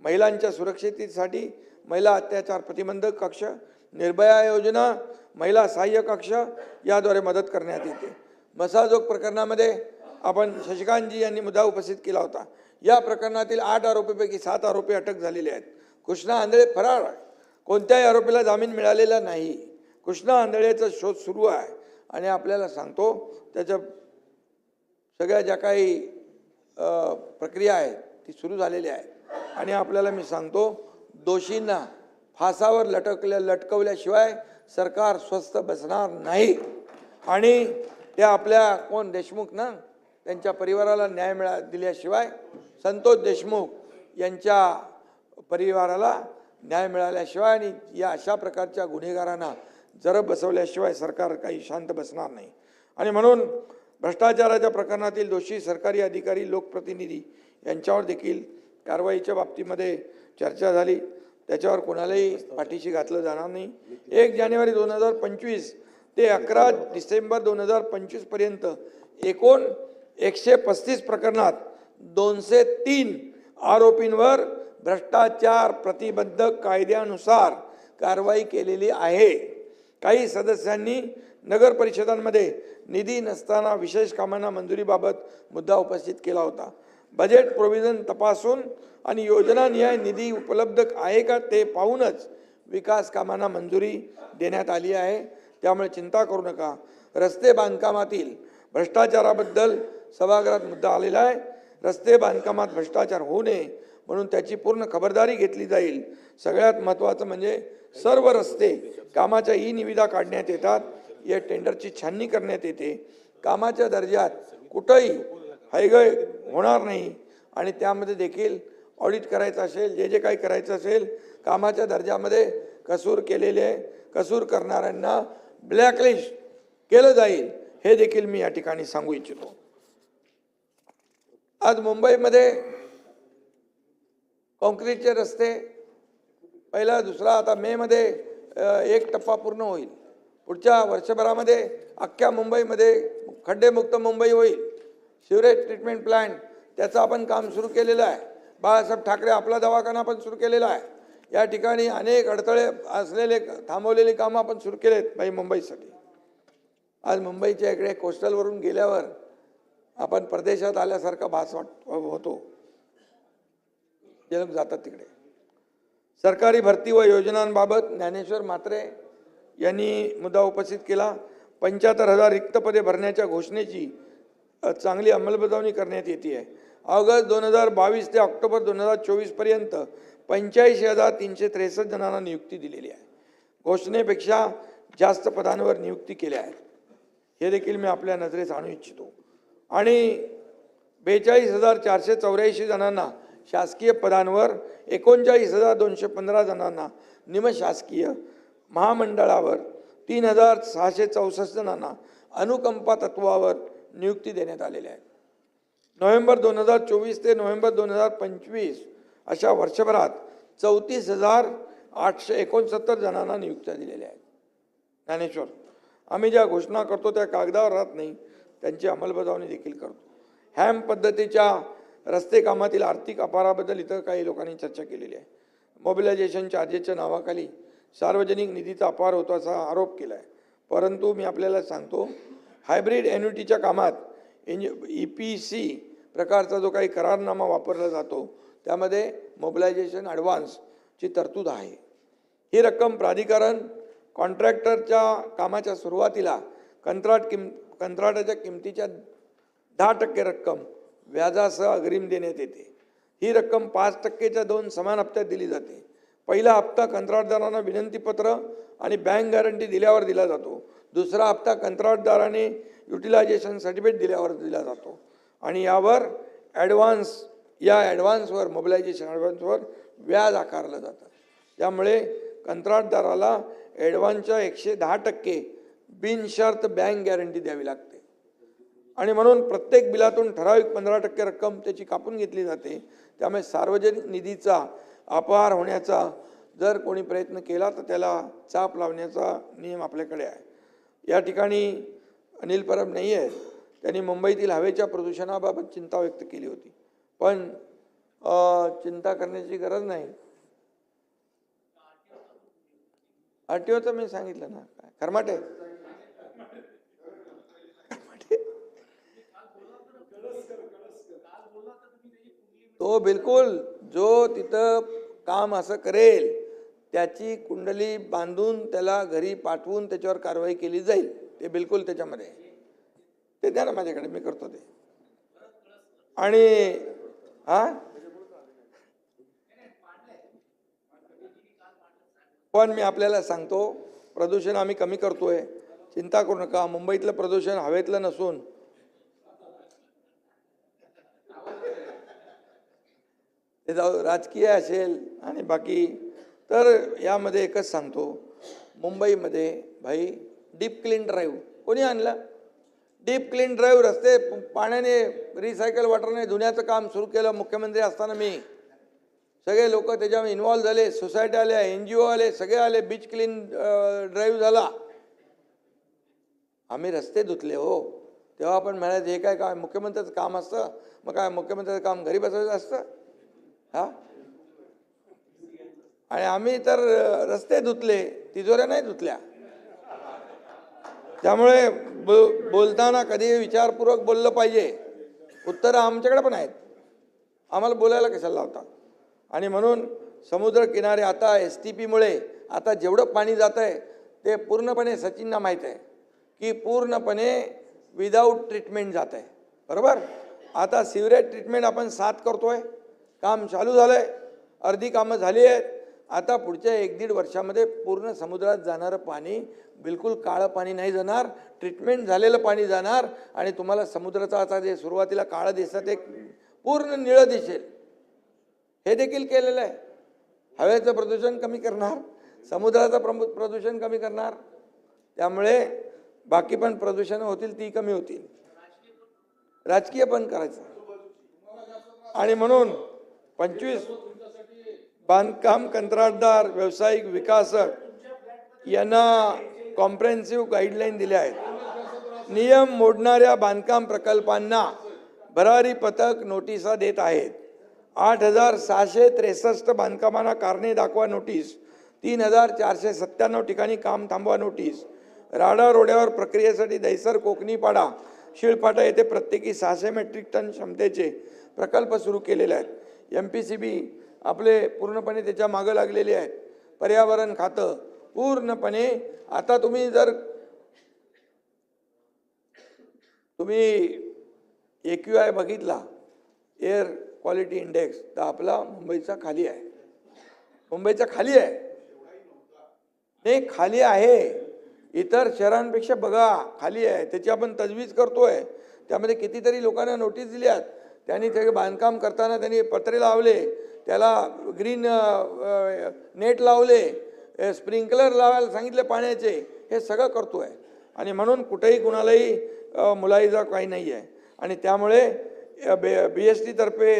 महिलांच्या सुरक्षिततेसाठी महिला अत्याचार प्रतिबंधक कक्ष, निर्भया योजना, महिला सहाय्य कक्ष याद्वारे मदत करण्यात येते. मसाजोग प्रकरणामध्ये आपण शशिकांतजी यांनी मुद्दा उपस्थित केला होता. या प्रकरणातील 8 आरोपीपैकी 7 आरोपी अटक झालेले आहेत. कृष्णा आंधळे फरार आहे. कोणत्याही आरोपीला जामीन मिळालेला नाही. कृष्णा आंधळेचा शोध सुरू आहे. आणि आपल्याला सांगतो त्याच्या सगळ्या ज्या काही प्रक्रिया आहेत ती सुरू झालेल्या आहेत. आणि आपल्याला मी सांगतो दोषींना फासावर लटकवल्याशिवाय सरकार स्वस्थ बसणार नाही. आणि त्या आपल्या कोण देशमुख ना त्यांच्या परिवाराला न्याय दिल्याशिवाय, संतोष देशमुख यांच्या परिवाराला न्याय मिळाल्याशिवाय आणि या अशा प्रकारच्या गुन्हेगारांना जरब बसवल्याशिवाय सरकार काही शांत बसणार नाही. आणि म्हणून भ्रष्टाचाराच्या प्रकरणातील दोषी सरकारी अधिकारी, लोकप्रतिनिधी यांच्यावर देखील कारवाईच्या बाबतीमध्ये चर्चा झाली. त्याच्यावर कोणालाही पाठीशी घातलं जाणार नाही. 1 जानेवारी 2025 ते 11 डिसेंबर 2025 पर्यंत एकूण 135 प्रकरणात 203 आरोपींवर भ्रष्टाचार प्रतिबंधक कायद्यानुसार कारवाई केलेली आहे. काही सदस्यांनी नगर परिषदांमध्ये निधी नसताना विशेष कामांना मंजुरीबाबत मुद्दा उपस्थित केला होता. बजेट प्रोव्हिजन तपासून आणि योजनानिहाय निधी उपलब्ध आहे का ते पाहूनच विकास कामांना मंजुरी देण्यात आली आहे. त्यामुळे चिंता करू नका. रस्ते बांधकामातील भ्रष्टाचाराबद्दल सभागृहात मुद्दा आलेला आहे. रस्ते बांधकामात भ्रष्टाचार होऊ नये म्हणून त्याची पूर्ण खबरदारी घेतली जाईल. सगळ्यात महत्त्वाचं म्हणजे सर्व रस्ते कामाच्या निविदा काढण्यात येतात. या टेंडरची छाननी करण्यात येते. कामाच्या दर्जात कुठंही हयगय होणार नाही. आणि त्यामध्ये देखील ऑडिट करायचं असेल, जे काही करायचं असेल, कामाच्या दर्जामध्ये कसूर केलेले कसूर करणाऱ्यांना ब्लॅकलिस्ट केलं जाईल हे देखील मी या ठिकाणी सांगू इच्छितो. आज मुंबईमध्ये कॉन्क्रीटचे रस्ते पहिला दुसरा, आता मेमध्ये एक टप्पा पूर्ण होईल. पुढच्या वर्षभरामध्ये अख्ख्या मुंबईमध्ये खड्डेमुक्त मुंबई होईल. सिवरेज ट्रीटमेंट प्लांट त्याचं आपण काम सुरू केलेलं आहे. बाळासाहेब ठाकरे आपला दवाखाना पण सुरू केलेला आहे. या ठिकाणी अनेक अडथळे असलेले थांबवलेली कामं आपण सुरू केलेत बाई मुंबईसाठी. आज मुंबईच्या इकडे कोस्टलवरून गेल्यावर आपण परदेशात आल्यासारखा भास होतो जे लोक जातात तिकडे. सरकारी भरती व योजनांबाबत ज्ञानेश्वर म्हात्रे यांनी मुद्दा उपस्थित केला. 75,000 रिक्त पदे भरण्याच्या घोषणेची चांगली अंमलबजावणी करण्यात येते आहे. ऑगस्ट 2022 ते ऑक्टोबर 2024 पर्यंत 85,363 जणांना नियुक्ती दिलेली आहे. घोषणेपेक्षा जास्त पदांवर नियुक्ती केल्या आहेत. हे देखील मी आपल्या नजरेस आणू इच्छितो. आणि 42,484 जणांना शासकीय पदांवर, 39,215 जणांना निमशासकीय महामंडळावर, 3,664 जणांना अनुकंपा तत्वावर नियुक्ती देण्यात आलेल्या आहे. नोव्हेंबर 2024 ते नोव्हेंबर 2025 अशा वर्षभरात 34,869 जणांना नियुक्त्या दिलेल्या आहेत. ज्ञानेश्वर, आम्ही ज्या घोषणा करतो त्या कागदावर राहत नाही, त्यांची अंमलबजावणी देखील करतो. हॅम पद्धतीच्या रस्ते कामातील आर्थिक अपाराबद्दल इतर काही लोकांनी चर्चा केलेली आहे. मोबिलायझेशन चार्जेसच्या नावाखाली सार्वजनिक निधीचा अपार होतो असा आरोप केला आहे. परंतु मी आपल्याला सांगतो, हायब्रिड एन्युटीच्या कामात EPC प्रकारचा जो काही करारनामा वापरला जातो त्यामध्ये मोबिलायझेशन ॲडव्हान्सची तरतूद आहे. ही रक्कम प्राधिकरण कॉन्ट्रॅक्टरच्या कामाच्या सुरुवातीला कंत्राटाच्या किमतीच्या 10% रक्कम व्याजासह अग्रिम देण्यात येते. ही रक्कम 5%च्या 2 समान हप्त्यात दिली जाते. पहिला हप्ता कंत्राटदारांना विनंतीपत्र आणि बँक गॅरंटी दिल्यावर दिला जातो. दुसरा हप्ता कंत्राटदाराने युटिलायझेशन सर्टिफिकेट दिल्यावर दिला जातो. आणि यावर ॲडव्हान्सवर मोबिलायझेशन ॲडव्हान्सवर व्याज आकारलं जातं. त्यामुळे कंत्राटदाराला ॲडव्हान्सच्या 110% बिनशर्त बँक गॅरंटी द्यावी लागते. आणि म्हणून प्रत्येक बिलातून ठराविक 15% रक्कम त्याची कापून घेतली जाते. त्यामुळे सार्वजनिक निधीचा अपहार होण्याचा जर कोणी प्रयत्न केला तर त्याला चाप लावण्याचा नियम आपल्याकडे आहे. या ठिकाणी अनिल परब नाही आहे, त्यांनी मुंबईतील हवेच्या प्रदूषणाबाबत चिंता व्यक्त केली होती. पण चिंता करण्याची गरज नाही. RTOचं मी सांगितलं ना, खरमाटे तो बिलकुल जो तिथं काम असं करेल त्याची कुंडली बांधून त्याला घरी पाठवून त्याच्यावर कारवाई केली जाईल. ते बिलकुल त्याच्यामध्ये ते द्या ना माझ्याकडे, मी करतो ते. आणि पण मी आपल्याला सांगतो, प्रदूषण आम्ही कमी करतोय, चिंता करू नका. मुंबईतलं प्रदूषण हवेतलं नसून ते राजकीय असेल आणि बाकी, तर यामध्ये एकच सांगतो, मुंबईमध्ये भाई डीप क्लीन ड्राईव्ह कोणी आणला? डीप क्लीन ड्राईव्ह रस्ते पाण्याने रिसायकल वॉटरने धुण्याचं काम सुरू केलं मुख्यमंत्री असताना मी. सगळे लोक त्याच्यामध्ये इन्व्हॉल्व झाले, सोसायटी आल्या, NGO आले, सगळे आले, बीच क्लीन ड्राईव्ह झाला. आम्ही रस्ते धुतले हो. तेव्हा आपण म्हणायचं हे काय मुख्यमंत्र्याचं काम असतं? मग काय मुख्यमंत्र्याचं काम घरी बसायचं असतं? आणि आम्ही तर रस्ते धुतले, तिजोऱ्या नाही धुतल्या. त्यामुळे बोलताना कधी विचारपूर्वक बोललं पाहिजे. उत्तरं आमच्याकडे पण आहेत, आम्हाला बोलायला कशाला लावता. आणि म्हणून समुद्र किनारे आता STPमुळे आता जेवढं पाणी जात आहे ते पूर्णपणे सचिनना माहीत आहे की पूर्णपणे विदाऊट ट्रीटमेंट जात आहे. बरोबर. आता सिवरेज ट्रीटमेंट आपण 7 करतोय, काम चालू झालं आहे, अर्धी कामं झाली आहेत. आता पुढच्या 1-1.5 वर्षामध्ये पूर्ण समुद्रात जाणारं पाणी बिलकुल काळं पाणी नाही जाणार, ट्रीटमेंट झालेलं पाणी जाणार. आणि तुम्हाला समुद्राचा आता जे सुरुवातीला काळं दिसतं ते पूर्ण निळं दिसेल. हे देखील केलेलं आहे. हवेचं प्रदूषण कमी करणार, समुद्राचं प्रदूषण कमी करणार. त्यामुळे बाकी पण प्रदूषण होतील ती कमी होतील. राजकीय पण करायचं. आणि म्हणून 25 बांधकाम कंत्राटदार, व्यावसायिक विकासक यांना कॉम्प्रेहेन्सिव्ह गाईडलाईन दिल्या आहेत. नियम मोडणाऱ्या बांधकाम प्रकल्पांना भरारी पथक नोटिसा देत आहेत. 8,663 बांधकामांना कारणे दाखवा नोटीस, 3,497 ठिकाणी काम थांबवा नोटीस. राडा रोड्यावर प्रक्रियेसाठी दहिसर, कोकणी पाडा, शिळफाटा येथे प्रत्येकी 600 मेट्रिक टन क्षमतेचे प्रकल्प सुरू केलेले आहेत. MPCB आपले पूर्णपणे त्याच्या मागं लागलेले आहेत. पर्यावरण खातं पूर्णपणे, आता तुम्ही AQI बघितला, एअर क्वालिटी इंडेक्स, तर आपला मुंबईचा खाली आहे. मुंबईचा खाली आहे, नाही खाली आहे. इतर शहरांपेक्षा बघा खाली आहे. त्याची आपण तजवीज करतोय. त्यामध्ये कितीतरी लोकांना नोटीस दिल्यात. त्यांनी ते बांधकाम करताना त्यांनी पत्रे लावले, त्याला ग्रीन नेट लावले, स्प्रिंकलर लावायला सांगितले पाण्याचे. हे सगळं करतोय आणि म्हणून कुठेही कुणालाही मुलायजा काही नाही आहे. आणि त्यामुळे BST तर्फे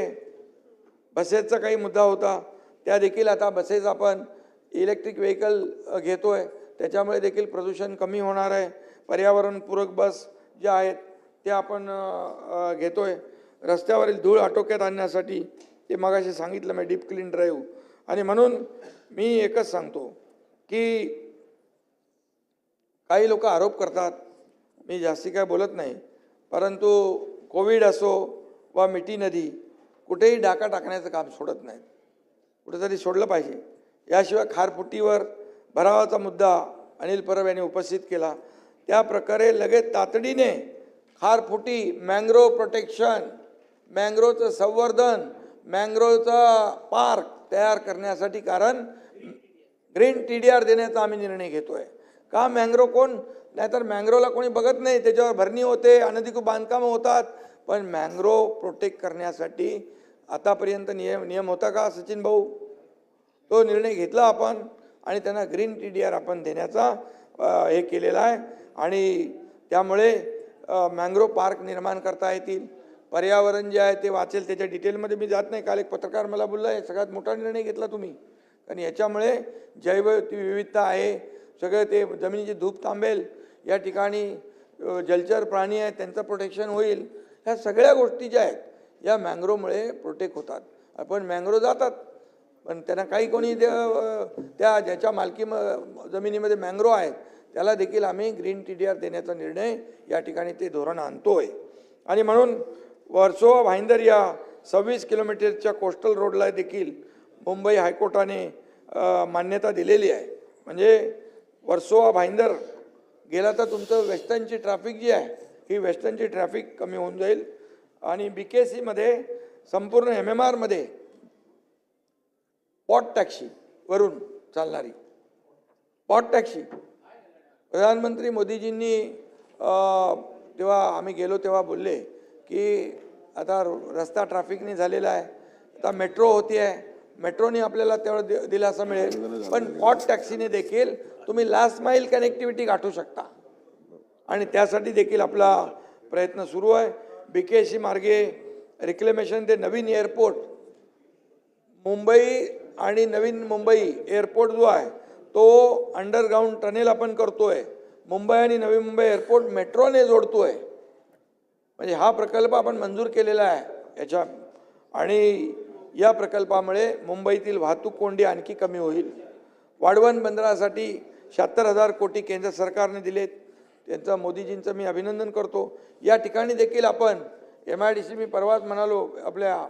बसेसचा काही मुद्दा होता, त्या देखील आता बसेस आपण इलेक्ट्रिक व्हेकल घेतोय, त्याच्यामुळे देखील प्रदूषण कमी होणार आहे. पर्यावरणपूरक बस ज्या आहेत त्या आपण घेतोय. रस्त्यावरील धूळ आटोक्यात आणण्यासाठी ते मगाशी सांगितलं मी, डीप क्लीन ड्राईव्ह. आणि म्हणून मी एकच सांगतो की काही लोक आरोप करतात, मी जास्ती काय बोलत नाही, परंतु कोविड असो वा मिठी नदी, कुठेही डाका टाकण्याचं काम सोडत नाहीत. कुठेतरी सोडलं पाहिजे. याशिवाय खारफुटीवर भरावाचा मुद्दा अनिल परब यांनी उपस्थित केला. त्या प्रकारे लगेच तातडीने खारफुटी, मँग्रोव्ह प्रोटेक्शन, मँग्रोव्हचं संवर्धन, मँग्रोव्हचा पार्क तयार करण्यासाठी, कारण ग्रीन TDR देण्याचा आम्ही निर्णय घेतोय. का मँग्रोव्ह कोण, नाहीतर मँग्रोव्हला कोणी बघत नाही, त्याच्यावर भरणी होते, अनधिकृत बांधकामं होतात. पण मँग्रोव्ह प्रोटेक्ट करण्यासाठी आतापर्यंत नियम होता का सचिन भाऊ? तो निर्णय घेतला आपण आणि त्यांना ग्रीन TDR आपण देण्याचा हे केलेला आहे. आणि त्यामुळे मँग्रोव्ह पार्क निर्माण करता येतील. पर्यावरण जे आहे ते वाचेल. त्याच्या डिटेलमध्ये मी जात नाही. काल एक पत्रकार मला बोलला, आहे सगळ्यात मोठा निर्णय घेतला तुम्ही, कारण याच्यामुळे जैवविविधता आहे, सगळं ते जमिनीची धूप थांबेल, या ठिकाणी जलचर प्राणी आहेत त्यांचं प्रोटेक्शन होईल. ह्या सगळ्या गोष्टी ज्या आहेत या मँग्रोव्हमुळे प्रोटेक्ट होतात. आपण मँग्रोव्ह जातात, पण त्यांना काही कोणी त्या ज्याच्या मालकी जमिनीमध्ये मँग्रोव्ह आहेत त्याला देखील आम्ही ग्रीन TDR देण्याचा निर्णय या ठिकाणी ते धोरण आणतोय. आणि म्हणून वर्सोवा भाईंदर या 26 किलोमीटरच्या कोस्टल रोडला देखील मुंबई हायकोर्टाने मान्यता दिलेली आहे. म्हणजे वर्सोवा भाईंदर गेला तर तुमचं वेस्टर्नची ट्रॅफिक जी आहे ही वेस्टर्नची ट्रॅफिक कमी होऊन जाईल. आणि BKC मध्ये संपूर्ण MMR मध्ये पॉट टॅक्सी वरून चालणारी पॉट टॅक्सी, प्रधानमंत्री मोदीजींनी तेव्हा आम्ही गेलो तेव्हा बोलले की आता रस्ता ट्रॅफिकने झालेला आहे, आता मेट्रो होती आहे, मेट्रोने आपल्याला तेवढं दिलासा मिळेल, पण पॉट टॅक्सीने देखील तुम्ही लास्ट माईल कनेक्टिव्हिटी गाठू शकता. आणि त्यासाठी देखील आपला प्रयत्न सुरू आहे. BKC मार्गे रिक्लेमेशन ते नवीन एअरपोर्ट, मुंबई आणि नवीन मुंबई एअरपोर्ट जो आहे तो अंडरग्राऊंड टनेल आपण करतोय. मुंबई आणि नवी मुंबई एअरपोर्ट मेट्रोने जोडतोय. म्हणजे हा प्रकल्प आपण मंजूर केलेला आहे याच्या. आणि या प्रकल्पामुळे मुंबईतील वाहतूक कोंडी आणखी कमी होईल. वाढवण बंदरासाठी 76,000 कोटी केंद्र सरकारने दिलेत, त्यांचं मोदीजींचं मी अभिनंदन करतो. या ठिकाणी देखील आपण MIDC, मी परवाच म्हणालो आपल्या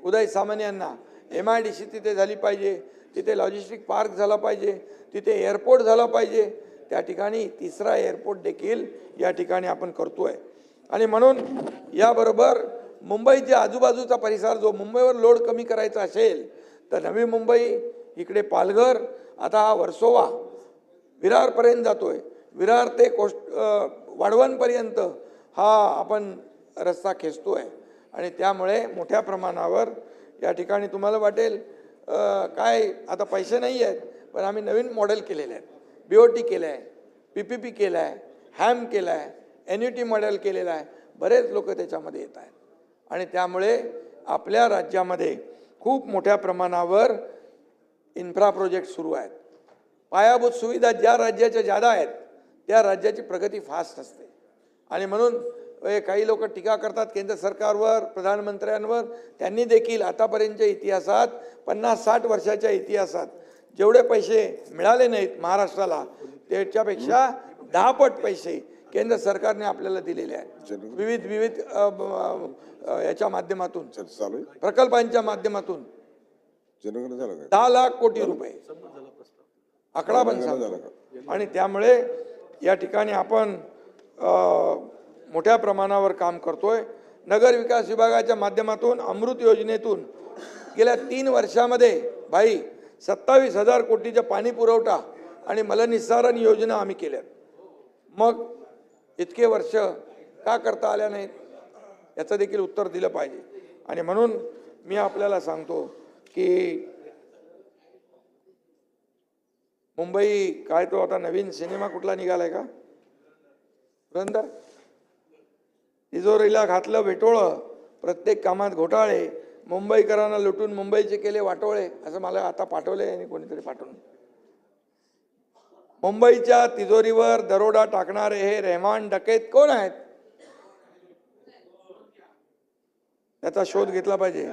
उदय सामंत यांना, MIDC तिथे झाली पाहिजे, तिथे लॉजिस्टिक पार्क झाला पाहिजे, तिथे एअरपोर्ट झाला पाहिजे. त्या ठिकाणी तिसरा एअरपोर्ट देखील या ठिकाणी आपण करतोय. आणि म्हणून याबरोबर मुंबईच्या आजूबाजूचा परिसर जो मुंबईवर लोड कमी करायचा असेल तर नवी मुंबई, इकडे पालघर, आता हा वर्सोवा विरारपर्यंत जातोय, विरार ते वाढवणपर्यंत हा आपण रस्ता खेचतोय. आणि त्यामुळे मोठ्या प्रमाणावर या ठिकाणी तुम्हाला वाटेल काय आता पैसे नाही आहेत, पण आम्ही नवीन मॉडेल केलेले आहेत. BOT केलं आहे, PPP केलं आहे, हॅम केलं आहे, NUT मॉडेल केलेलं आहे. बरेच लोक त्याच्यामध्ये येत आहेत. आणि त्यामुळे आपल्या राज्यामध्ये खूप मोठ्या प्रमाणावर इन्फ्रा प्रोजेक्ट सुरू आहेत. पायाभूत सुविधा ज्या राज्याच्या ज्यादा आहेत त्या राज्याची प्रगती फास्ट असते. आणि म्हणून काही लोक टीका करतात केंद्र सरकारवर, प्रधानमंत्र्यांवर. त्यांनी देखील आतापर्यंतच्या इतिहासात 50-60 वर्षाच्या इतिहासात जेवढे पैसे मिळाले नाहीत महाराष्ट्राला त्याच्यापेक्षा 10 पट पैसे केंद्र सरकारने आपल्याला दिलेले आहेत. विविध याच्या माध्यमातून, चालू आहे. प्रकल्पांच्या माध्यमातून जनगणना झालं का? 10 लाख कोटी रुपये आकडा पण सांगतो. आणि त्यामुळे या ठिकाणी आपण मोठ्या प्रमाणावर काम करतोय. नगर विकास विभागाच्या माध्यमातून अमृत योजनेतून गेल्या 3 वर्षामध्ये 27,000 कोटीचा पाणी पुरवठा आणि मलनिस्सारण योजना आम्ही केल्यात. मग इतके वर्ष का करता आल्या नाहीत याचं देखील उत्तर दिलं पाहिजे. आणि म्हणून मी आपल्याला सांगतो की मुंबई काय तो आता नवीन सिनेमा कुठला निघालाय का? पुरंदर. तिजोरीला घातलं वेटोळं, प्रत्येक कामात घोटाळे, मुंबईकरांना लुटून मुंबईचे केले वाटोळे, असं मला आता पाठवलंय आणि कोणीतरी पाठवून. मुंबईच्या तिजोरीवर दरोडा टाकणारे हे रहमान डकैत कोण आहेत त्याचा शोध घेतला पाहिजे.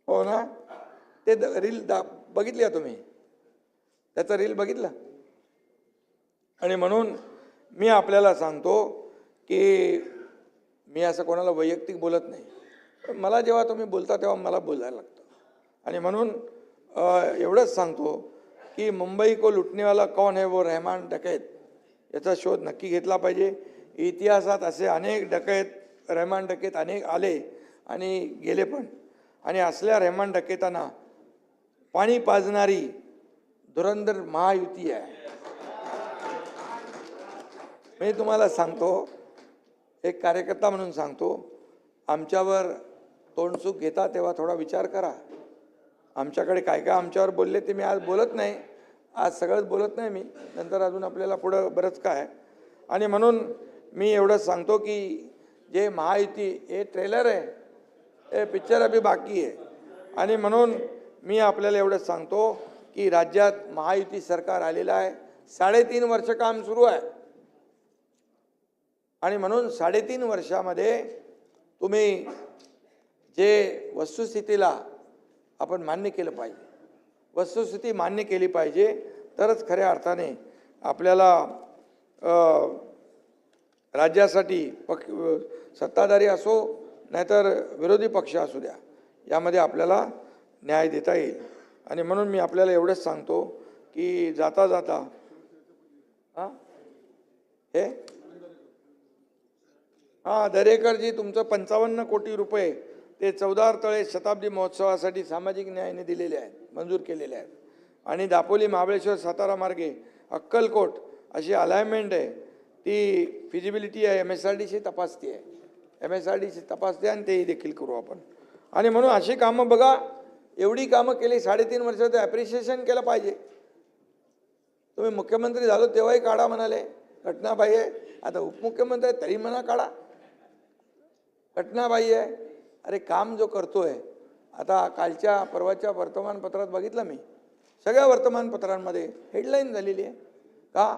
हो ना? ते रील बघितली का तुम्ही? त्याचा रील बघितला? आणि म्हणून मी आपल्याला सांगतो की मी असं कोणाला वैयक्तिक बोलत नाही, पण मला जेव्हा तुम्ही बोलता तेव्हा मला बोलायला लागतं. आणि म्हणून एवढंच सांगतो की मुंबई को लुटनेवाला कौन है वो रहमान डकैत याचा शोध नक्की घेतला पाहिजे. इतिहासात असे अनेक डकैत, रहमान डकैत अनेक आले आणि गेले पण. आणि असल्या रहमान डकैतांना पाणी पाजणारी धुरंधर महायुती आहे. मी तुम्हाला सांगतो, एक कार्यकर्ता म्हणून सांगतो, आमच्यावर तोंडसुख घेता तेव्हा थोडा विचार करा. आमच्याकडे काय काय आमच्यावर बोलले ते मी आज बोलत नाही, आज सगळंच बोलत नाही मी, नंतर अजून आपल्याला पुढं बरंच काय. आणि म्हणून मी एवढंच सांगतो की जे महायुती हे ट्रेलर आहे, हे पिक्चर अभी बाकी आहे. आणि म्हणून मी आपल्याला एवढंच सांगतो की राज्यात महायुती सरकार आलेलं आहे. 3.5 वर्ष काम सुरू आहे. आणि म्हणून 3.5 वर्षामध्ये तुम्ही जे वस्तुस्थितीला आपण मान्य केलं पाहिजे, वस्तुस्थिती मान्य केली पाहिजे, तरच खऱ्या अर्थाने आपल्याला राज्यासाठी सत्ताधारी असो नाहीतर विरोधी पक्ष असू द्या, यामध्ये आपल्याला न्याय देता येईल. आणि म्हणून मी आपल्याला एवढंच सांगतो की जाता जाता हे दरेकरजी तुमचं 55 कोटी रुपये ते 14 तळे शताब्दी महोत्सवासाठी सामाजिक न्यायाने दिलेले आहेत, मंजूर केलेले आहेत. आणि दापोली महाबळेश्वर सातारा मार्गे अक्कलकोट अशी अलाइनमेंट आहे, ती फिजिबिलिटी आहे, MSRDC तपासते आहे, MSRDC तपासते आणि तेही देखील करू आपण. आणि म्हणून अशी कामं बघा, एवढी कामं केली 3.5 वर्षाचं ॲप्रिशिएशन केलं पाहिजे. तुम्ही मुख्यमंत्री झालो तेव्हाही काढा म्हणाले, घटनाबाई आहे. आता उपमुख्यमंत्री आहे तरी म्हणा काढा, घटनाबाई आहे. अरे काम जो करतोय, आता कालच्या परवाच्या वर्तमानपत्रात बघितलं मी, सगळ्या वर्तमानपत्रांमध्ये हेडलाईन झालेली आहे का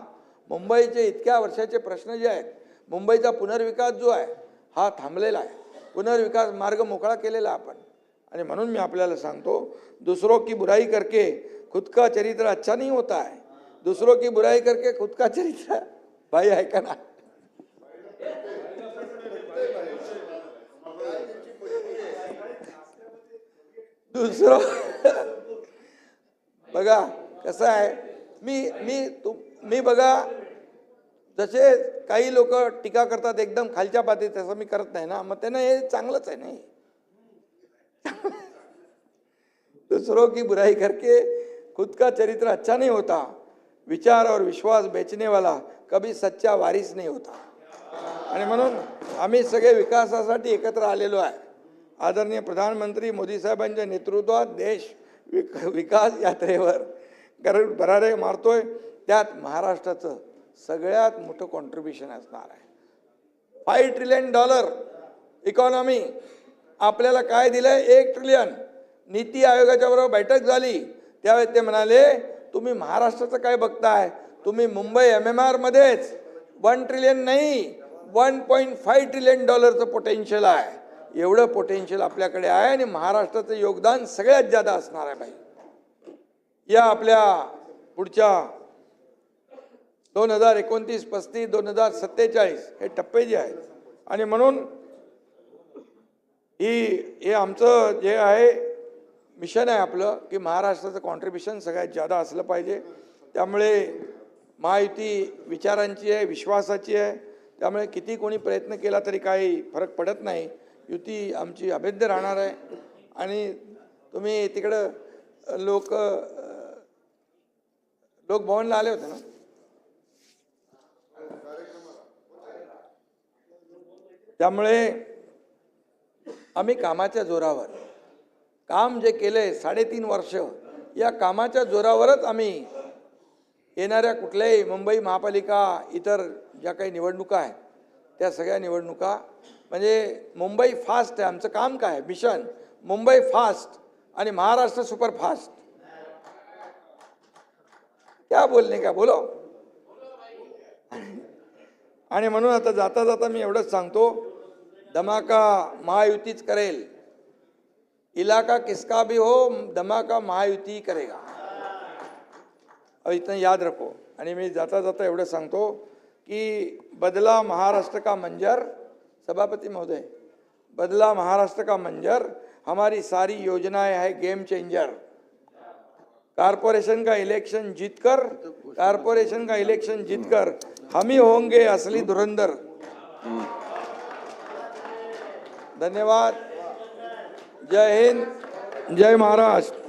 मुंबईचे इतक्या वर्षाचे प्रश्न जे आहेत, मुंबईचा पुनर्विकास जो आहे हा थांबलेला आहे, पुनर्विकास मार्ग मोकळा केलेला आपण. आणि म्हणून मी आपल्याला सांगतो, दूसरों की बुराई करके खुद का चरित्र अच्छा नहीं होता है, दूसरों की बुराई करके खुद का चरित्र. भाई ऐका ना, दुसरं बघा कसं आहे, मी बघा, जसे काही लोक टीका करतात एकदम खालच्या पातळीत, तसं मी करत नाही ना, मग त्यांना हे चांगलंच आहे नाही. दूसरों की बुराई करके खुद का चरित्र अच्छा नहीं होता, विचार और विश्वास बेचने वाला कभी सच्चा वारिस नहीं होता. आणि म्हणून आम्ही सगळे विकासासाठी एकत्र आलेलो आहे. आदरणीय प्रधानमंत्री मोदी साहेबांच्या नेतृत्वात देश विकास यात्रेवर भरारे मारतोय. त्यात महाराष्ट्राचं सगळ्यात मोठं कॉन्ट्रीब्युशन असणार आहे. $5 ट्रिलियन इकॉनॉमी आपल्याला काय दिलंय? $1 ट्रिलियन. नीती आयोगाच्या बरोबर बैठक झाली त्यावेळेस ते म्हणाले तुम्ही महाराष्ट्राचं काय बघताय, तुम्ही मुंबई MMR मध्येच 1 ट्रिलियन नाही 1.5 ट्रिलियन डॉलरचं पोटेन्शियल आहे, एवढं पोटेन्शियल आपल्याकडे आहे आणि महाराष्ट्राचं योगदान सगळ्यात जादा असणार आहे भाई या आपल्या पुढच्या 2029, 35, 2047 हे टप्पे जे आहेत. आणि म्हणून हे आमचं जे आहे मिशन आहे आपलं की महाराष्ट्राचं कॉन्ट्रीब्युशन सगळ्यात जादा असलं पाहिजे. त्यामुळे महायुती विचारांची आहे, विश्वासाची आहे, त्यामुळे किती कोणी प्रयत्न केला तरी काही फरक पडत नाही. युती आमची अभेद्य राहणार आहे. आणि तुम्ही तिकडं लोकभवनला आले होते ना, त्यामुळे आम्ही कामाच्या जोरावर काम जे केलंय 3.5 वर्ष या कामाच्या जोरावरच आम्ही येणाऱ्या कुठल्याही मुंबई महापालिका इतर ज्या काही निवडणुका आहेत त्या सगळ्या निवडणुका म्हणजे मुंबई फास्ट आहे आमचं काम. काय मिशन मुंबई फास्ट आणि महाराष्ट्र सुपर फास्ट. क्या बोलणे का बोलो. आणि म्हणून आता जाता जाता मी एवढंच सांगतो, धमाका महायुतीच करेल. इलाका किसका भी हो, धमाका महायुती करेगा. अब इतना याद रखो. आणि मी जाता जाता एवढं सांगतो की बदला महाराष्ट्र का मंजर, सभापति महोदय, बदला महाराष्ट्र का मंजर, हमारी सारी योजनाएं है गेम चेंजर. कारपोरेशन का इलेक्शन जीतकर हम ही होंगे असली धुरंधर. धन्यवाद. जय हिंद, जय महाराष्ट्र.